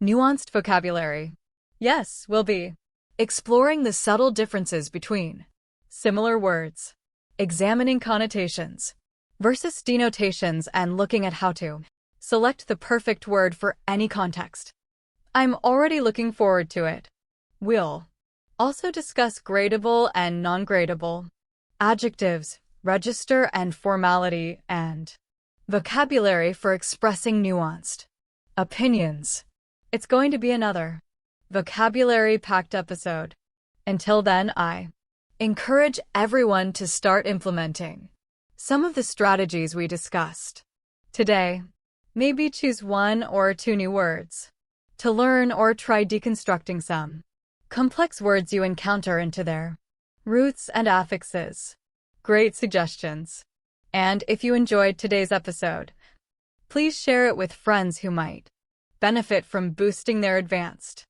Nuanced vocabulary. Yes, we'll be exploring the subtle differences between similar words, examining connotations versus denotations, and looking at how to select the perfect word for any context. I'm already looking forward to it. We'll also discuss gradable and non-gradable adjectives, register and formality, and vocabulary for expressing nuanced opinions. It's going to be another vocabulary-packed episode. Until then, I encourage everyone to start implementing some of the strategies we discussed today. Maybe choose 1 or 2 new words to learn, or try deconstructing some complex words you encounter into their roots and affixes. Great suggestions. And if you enjoyed today's episode, please share it with friends who might benefit from boosting their advanced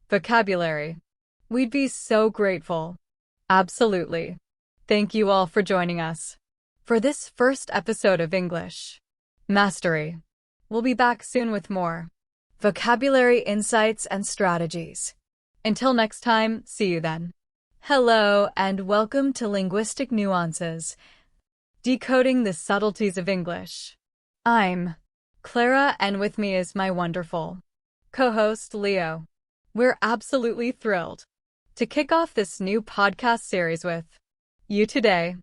vocabulary. We'd be so grateful. Absolutely. Thank you all for joining us for this first episode of English Mastery. We'll be back soon with more vocabulary insights and strategies. Until next time, see you then. Hello and welcome to Linguistic Nuances, Decoding the Subtleties of English. I'm Clara, and with me is my wonderful co-host Leo. We're absolutely thrilled to kick off this new podcast series with you today.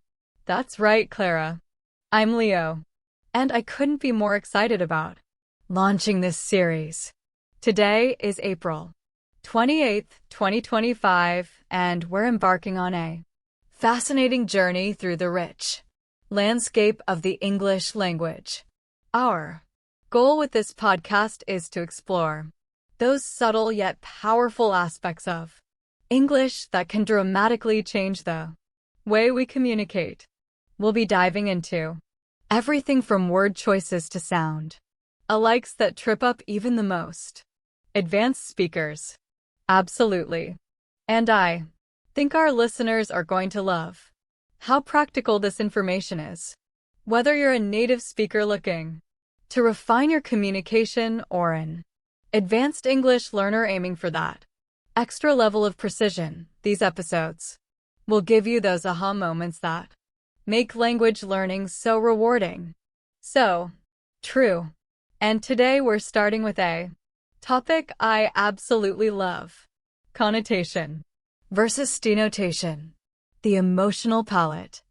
That's right, Clara. I'm Leo, and I couldn't be more excited about launching this series. Today is April 28th, 2025, and we're embarking on a fascinating journey through the rich landscape of the English language. Our goal with this podcast is to explore those subtle yet powerful aspects of English that can dramatically change the way we communicate. We'll be diving into everything from word choices to sound alikes that trip up even the most advanced speakers. Absolutely. And I think our listeners are going to love how practical this information is. Whether you're a native speaker looking to refine your communication, or an advanced English learner aiming for that extra level of precision, these episodes will give you those aha moments that make language learning so rewarding. So true. And today we're starting with a topic I absolutely love: connotation versus denotation, the emotional palette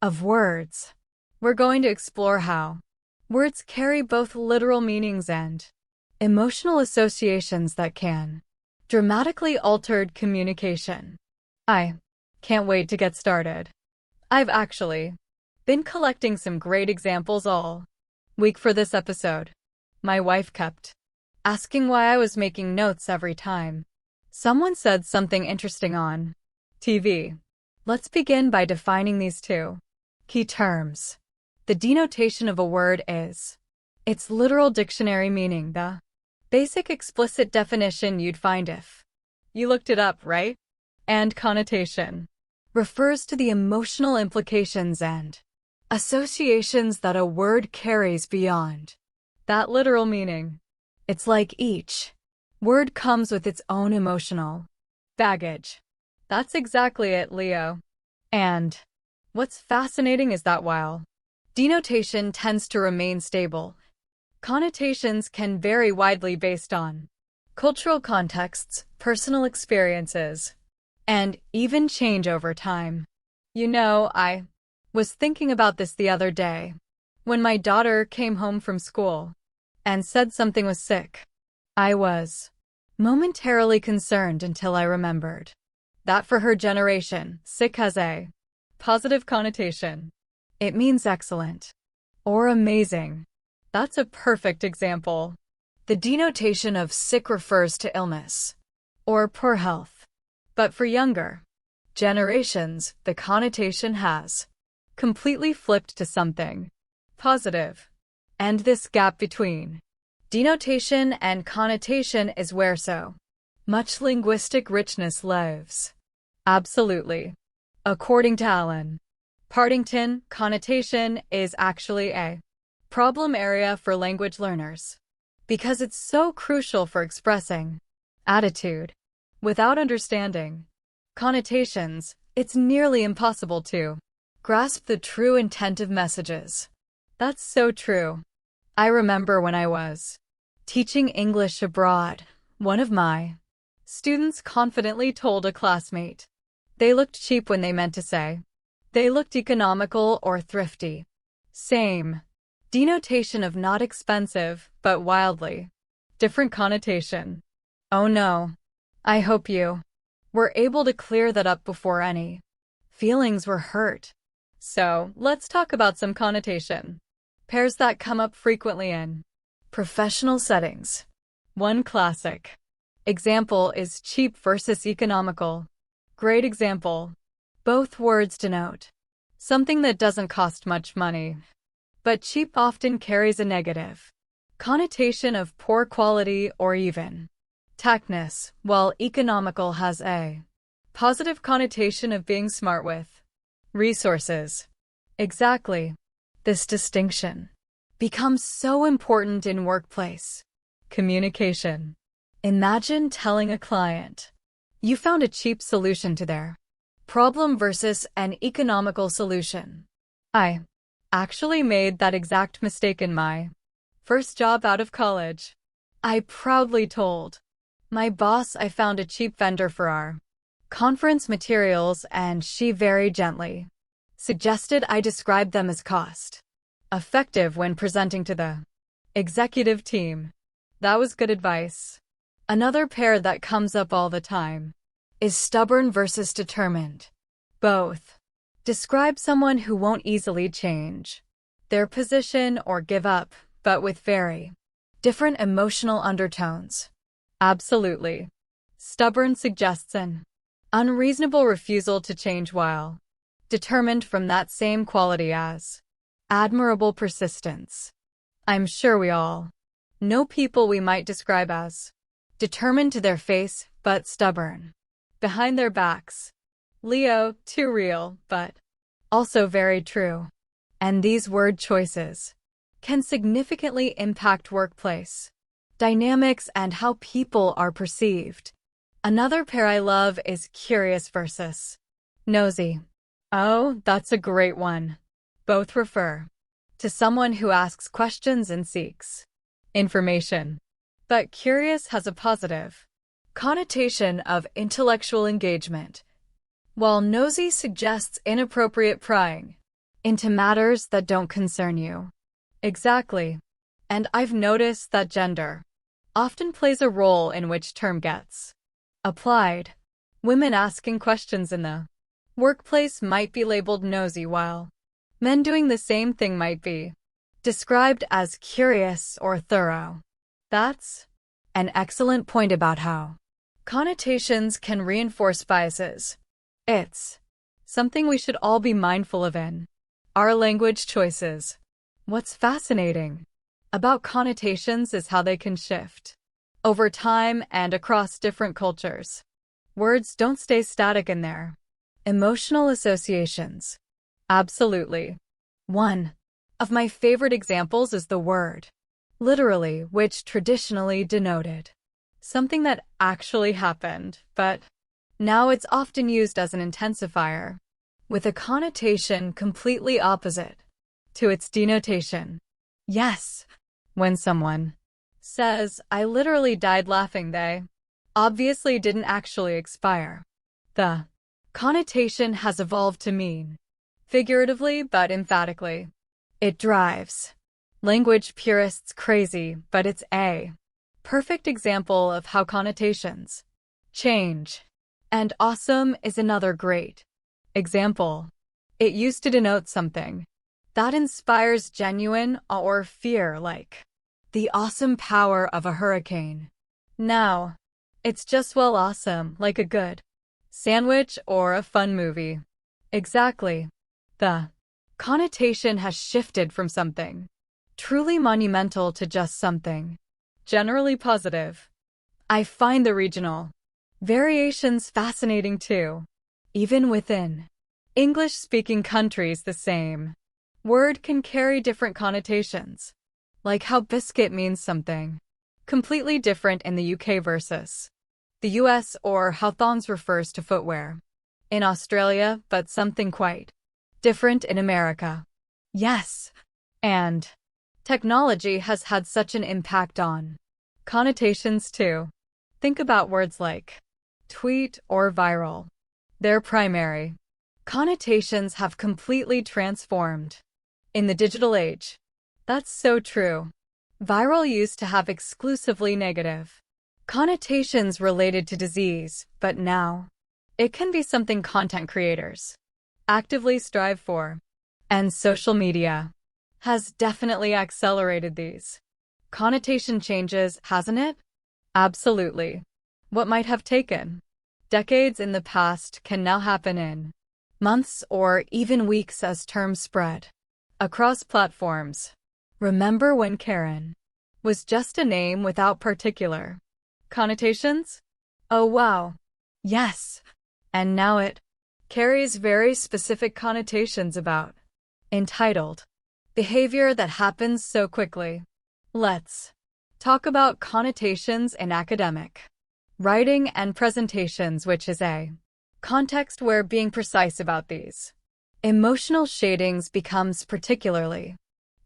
of words. We're going to explore how words carry both literal meanings and emotional associations that can dramatically alter communication. I can't wait to get started. I've actually been collecting some great examples all week for this episode. My wife kept asking why I was making notes every time someone said something interesting on TV. Let's begin by defining these two key terms. The denotation of a word is its literal dictionary meaning, the basic explicit definition you'd find if you looked it up, right? And connotation refers to the emotional implications and associations that a word carries beyond that literal meaning. It's like each word comes with its own emotional baggage. That's exactly it, Leo. And what's fascinating is that while denotation tends to remain stable, connotations can vary widely based on cultural contexts, personal experiences, and even change over time. I was thinking about this the other day when my daughter came home from school and said something was sick. I was momentarily concerned until I remembered that for her generation, sick has a positive connotation. It means excellent or amazing. That's a perfect example. The denotation of sick refers to illness or poor health. But for younger generations, the connotation has completely flipped to something positive. And this gap between denotation and connotation is where so much linguistic richness lives. Absolutely. According to Alan Partington, connotation is actually a problem area for language learners because it's so crucial for expressing attitude. Without understanding connotations, it's nearly impossible to grasp the true intent of messages. That's so true. I remember when I was teaching English abroad, one of my students confidently told a classmate they looked cheap when they meant to say they looked economical or thrifty. Same denotation of not expensive, but wildly different connotation. Oh no. I hope you were able to clear that up before any feelings were hurt. So, let's talk about some connotation pairs that come up frequently in professional settings. One classic example is cheap versus economical. Great example. Both words denote something that doesn't cost much money, but cheap often carries a negative connotation of poor quality or even tackness, while economical has a positive connotation of being smart with resources. Exactly. This distinction becomes so important in workplace communication. Imagine telling a client you found a cheap solution to their problem versus an economical solution. I actually made that exact mistake in my first job out of college. I proudly told my boss I found a cheap vendor for our conference materials, and she very gently suggested I describe them as cost effective when presenting to the executive team. That was good advice. Another pair that comes up all the time is stubborn versus determined. Both describe someone who won't easily change their position or give up, but with very different emotional undertones. Absolutely. Stubborn suggests an unreasonable refusal to change, while determined from that same quality as admirable persistence. I'm sure we all know people we might describe as determined to their face, but stubborn behind their backs. Leo, too real, but also very true. And these word choices can significantly impact workplace dynamics and how people are perceived. Another pair I love is curious versus nosy. Oh, that's a great one. Both refer to someone who asks questions and seeks information. But curious has a positive connotation of intellectual engagement, while nosy suggests inappropriate prying into matters that don't concern you. Exactly. And I've noticed that gender often plays a role in which term gets applied. Women asking questions in the workplace might be labeled nosy, while men doing the same thing might be described as curious or thorough. That's an excellent point about how connotations can reinforce biases. It's something we should all be mindful of in our language choices. What's fascinating about connotations is how they can shift over time and across different cultures. Words don't stay static in their emotional associations. Absolutely. One of my favorite examples is the word literally, which traditionally denoted something that actually happened, but now it's often used as an intensifier, with a connotation completely opposite to its denotation. Yes, when someone says, "I literally died laughing," they obviously didn't actually expire. The connotation has evolved to mean, figuratively but emphatically, it drives language purists crazy, but it's a perfect example of how connotations change. And awesome is another great example. It used to denote something that inspires genuine awe or fear, like the awesome power of a hurricane. Now, it's just, well, awesome, like a good sandwich or a fun movie. Exactly. The connotation has shifted from something truly monumental to just something generally positive. I find the regional variations fascinating too. Even within English-speaking countries, the same word can carry different connotations, like how biscuit means something completely different in the UK versus the US, or how thongs refers to footwear in Australia, but something quite different in America. Yes, and technology has had such an impact on connotations too. Think about words like tweet or viral. Their primary connotations have completely transformed in the digital age. That's so true. Viral used to have exclusively negative connotations related to disease, but now it can be something content creators actively strive for. And social media has definitely accelerated these connotation changes, hasn't it? Absolutely. What might have taken decades in the past can now happen in months or even weeks as terms spread across platforms. Remember when Karen was just a name without particular connotations? Oh wow. Yes. And now it carries very specific connotations about entitled behavior that happens so quickly. Let's talk about connotations in academic writing and presentations, which is a context where being precise about these emotional shadings becomes particularly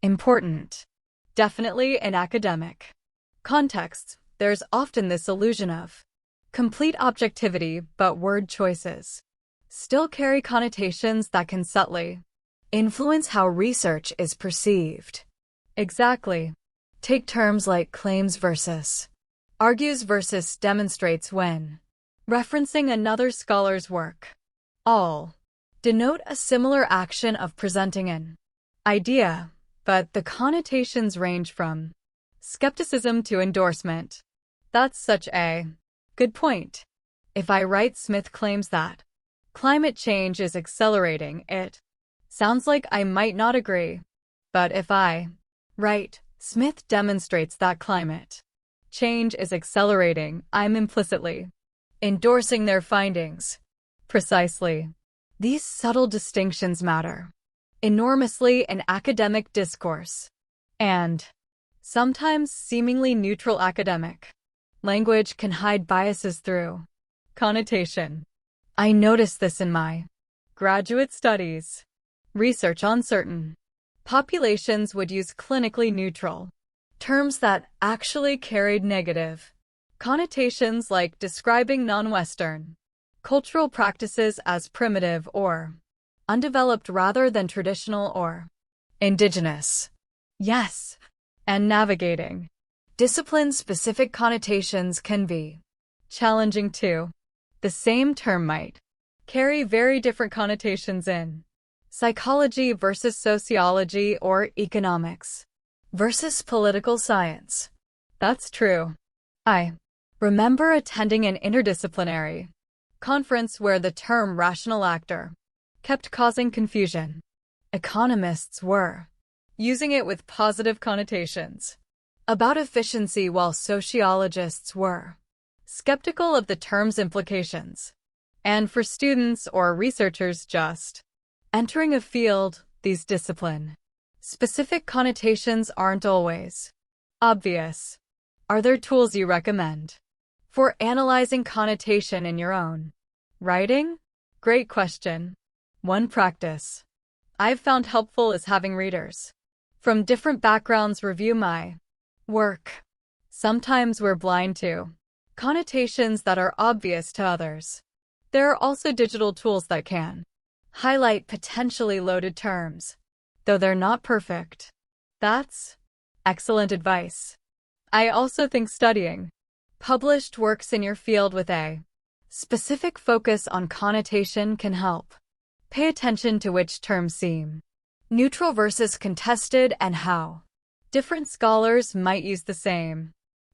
important. Definitely in academic contexts, there's often this illusion of complete objectivity, but word choices still carry connotations that can subtly influence how research is perceived. Exactly. Take terms like claims versus argues versus demonstrates when referencing another scholar's work. All denote a similar action of presenting an idea, but the connotations range from skepticism to endorsement. That's such a good point. If I write Smith claims that climate change is accelerating, it sounds like I might not agree. But if I write Smith demonstrates that climate change is accelerating, I'm implicitly endorsing their findings. Precisely. These subtle distinctions matter enormously in academic discourse. And sometimes seemingly neutral academic language can hide biases through connotation. I noticed this in my graduate studies. Research on certain populations would use clinically neutral terms that actually carried negative connotations, like describing non-Western cultural practices as primitive or undeveloped rather than traditional or indigenous. Yes, and navigating discipline-specific connotations can be challenging too. The same term might carry very different connotations in psychology versus sociology or economics versus political science. That's true. I remember attending an interdisciplinary conference where the term rational actor kept causing confusion. Economists were using it with positive connotations about efficiency, while sociologists were skeptical of the term's implications. And for students or researchers just entering a field, these discipline-specific connotations aren't always obvious. Are there tools you recommend for analyzing connotation in your own writing? Great question. One practice I've found helpful is having readers from different backgrounds review my work. Sometimes we're blind to connotations that are obvious to others. There are also digital tools that can highlight potentially loaded terms, though they're not perfect. That's excellent advice. I also think studying published works in your field with a specific focus on connotation can help. Pay attention to which terms seem neutral versus contested and how different scholars might use the same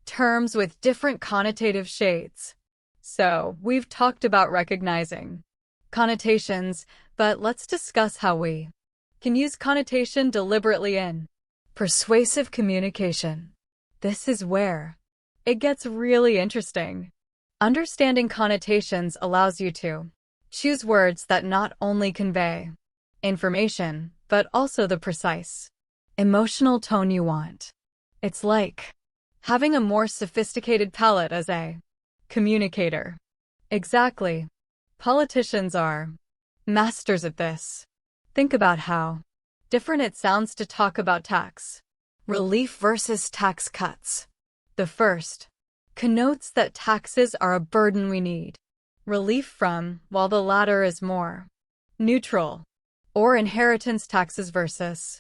terms with different connotative shades. So, we've talked about recognizing connotations, but let's discuss how we can use connotation deliberately in persuasive communication. This is where it gets really interesting. Understanding connotations allows you to choose words that not only convey information, but also the precise emotional tone you want. It's like having a more sophisticated palate as a communicator. Exactly. Politicians are masters at this. Think about how different it sounds to talk about tax relief versus tax cuts. The first connotes that taxes are a burden we need relief from, while the latter is more neutral. Or inheritance taxes versus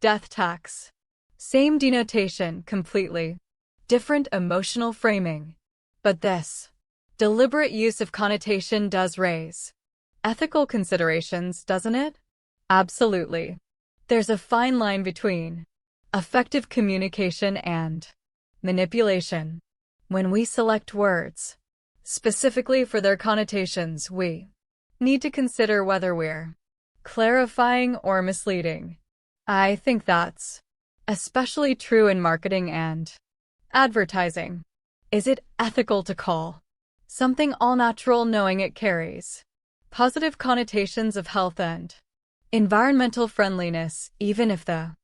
death tax. Same denotation, completely different emotional framing. But this deliberate use of connotation does raise ethical considerations, doesn't it? Absolutely. There's a fine line between effective communication and manipulation. When we select words specifically for their connotations, we need to consider whether we're clarifying or misleading. I think that's especially true in marketing and advertising. Is it ethical to call something all-natural knowing it carries positive connotations of health and environmental friendliness, even if the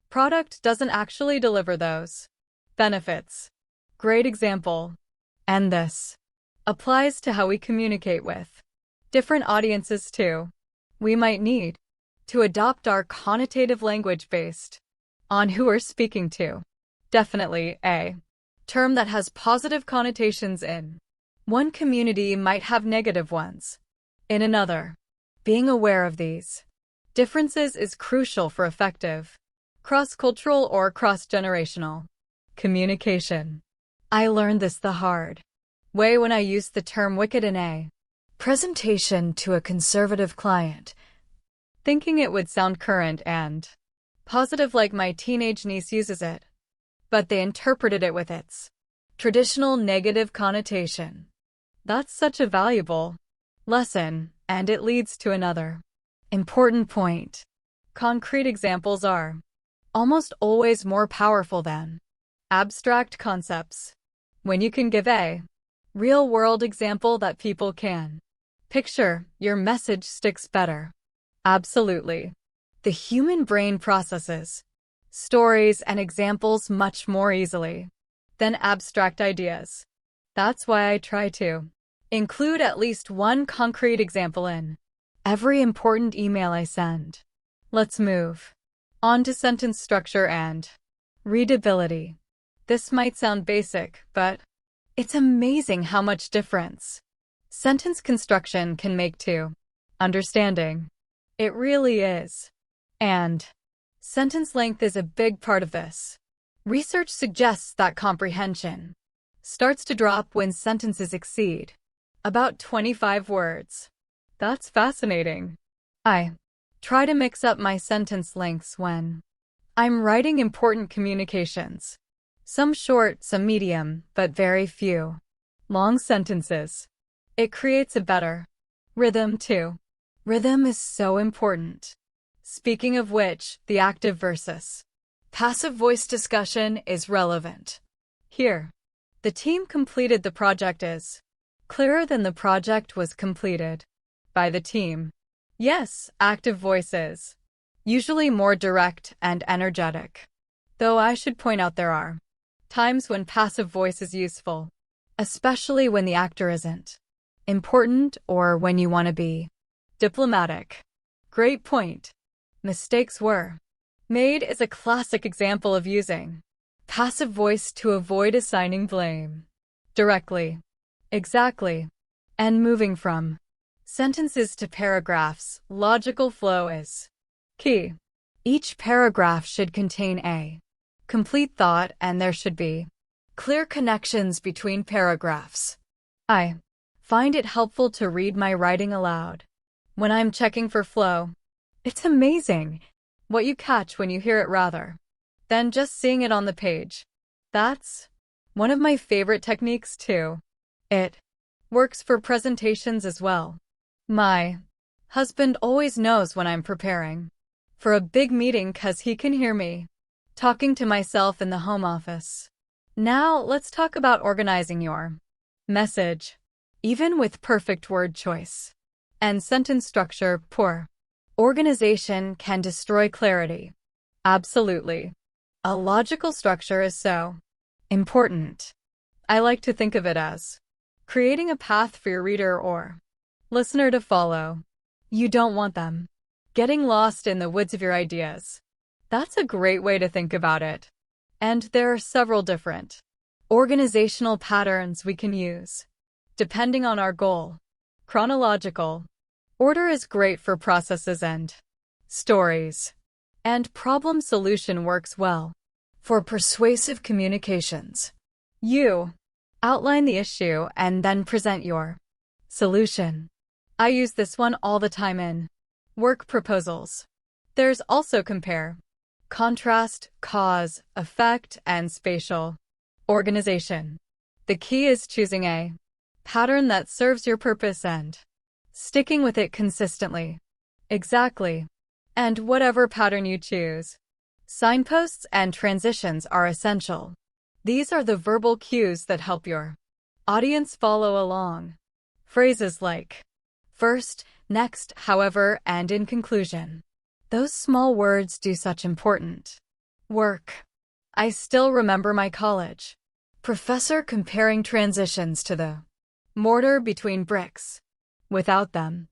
product doesn't actually deliver those benefits? Great example. And this applies to how we communicate with different audiences too. We might need to adopt our connotative language based on who we're speaking to. Definitely, a term that has positive connotations in one community might have negative ones in another. Being aware of these differences is crucial for effective cross-cultural or cross-generational communication. I learned this the hard way when I used the term wicked in a presentation to a conservative client, thinking it would sound current and positive like my teenage niece uses it. But they interpreted it with its traditional negative connotation. That's such a valuable lesson, and it leads to another important point. Concrete examples are almost always more powerful than abstract concepts. When you can give a real-world example that people can picture, your message sticks better. Absolutely. The human brain processes stories and examples much more easily than abstract ideas. That's why I try to include at least one concrete example in every important email I send. Let's move on to sentence structure and readability. This might sound basic, but it's amazing how much difference sentence construction can make to understanding. It really is. And sentence length is a big part of this. Research suggests that comprehension starts to drop when sentences exceed About 25 words. That's fascinating. I try to mix up my sentence lengths when I'm writing important communications. Some short, some medium, but very few long sentences. It creates a better rhythm too. Rhythm is so important. Speaking of which, the active versus passive voice discussion is relevant. Here, the team completed the project is clearer than the project was completed by the team. Yes, active voice is usually more direct and energetic. Though I should point out there are times when passive voice is useful, especially when the actor isn't important or when you want to be diplomatic. Great point. Mistakes were made is a classic example of using passive voice to avoid assigning blame directly. Exactly. And moving from sentences to paragraphs, logical flow is key. Each paragraph should contain a complete thought and there should be clear connections between paragraphs. I find it helpful to read my writing aloud when I'm checking for flow. It's amazing what you catch when you hear it rather than just seeing it on the page. That's one of my favorite techniques too. It works for presentations as well. My husband always knows when I'm preparing for a big meeting 'cause he can hear me talking to myself in the home office. Now let's talk about organizing your message. Even with perfect word choice and sentence structure, poor organization can destroy clarity. Absolutely. A logical structure is so important. I like to think of it as creating a path for your reader or listener to follow. You don't want them getting lost in the woods of your ideas. That's a great way to think about it. And there are several different organizational patterns we can use, depending on our goal. Chronological order is great for processes and stories. And problem solution works well for persuasive communications. You outline the issue and then present your solution. I use this one all the time in work proposals. There's also compare, contrast, cause, effect, and spatial organization. The key is choosing a pattern that serves your purpose and sticking with it consistently. Exactly. And whatever pattern you choose, signposts and transitions are essential. These are the verbal cues that help your audience follow along. Phrases like first, next, however, and in conclusion. Those small words do such important work. I still remember my college professor comparing transitions to the mortar between bricks. Without them,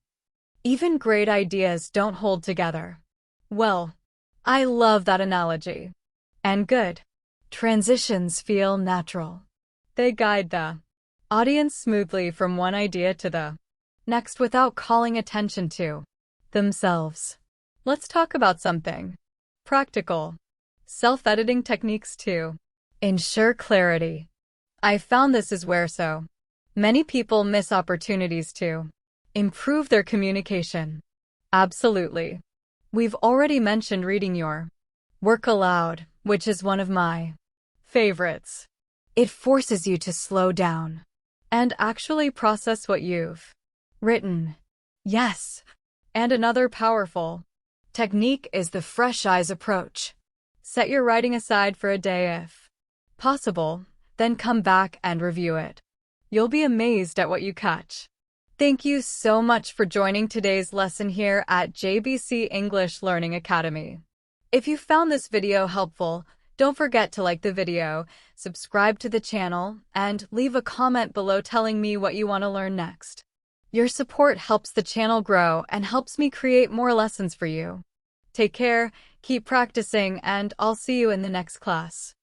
even great ideas don't hold together. Well, I love that analogy. And good transitions feel natural. They guide the audience smoothly from one idea to the next without calling attention to themselves. Let's talk about something practical. Self-editing techniques to ensure clarity. I found this is where so many people miss opportunities to improve their communication. Absolutely. We've already mentioned reading your work aloud, which is one of my favorites. It forces you to slow down and actually process what you've written. Yes. And another powerful technique is the fresh eyes approach. Set your writing aside for a day if possible, then come back and review it. You'll be amazed at what you catch. Thank you so much for joining today's lesson here at JBC English Learning Academy. If you found this video helpful, don't forget to like the video, subscribe to the channel, and leave a comment below telling me what you want to learn next. Your support helps the channel grow and helps me create more lessons for you. Take care, keep practicing, and I'll see you in the next class.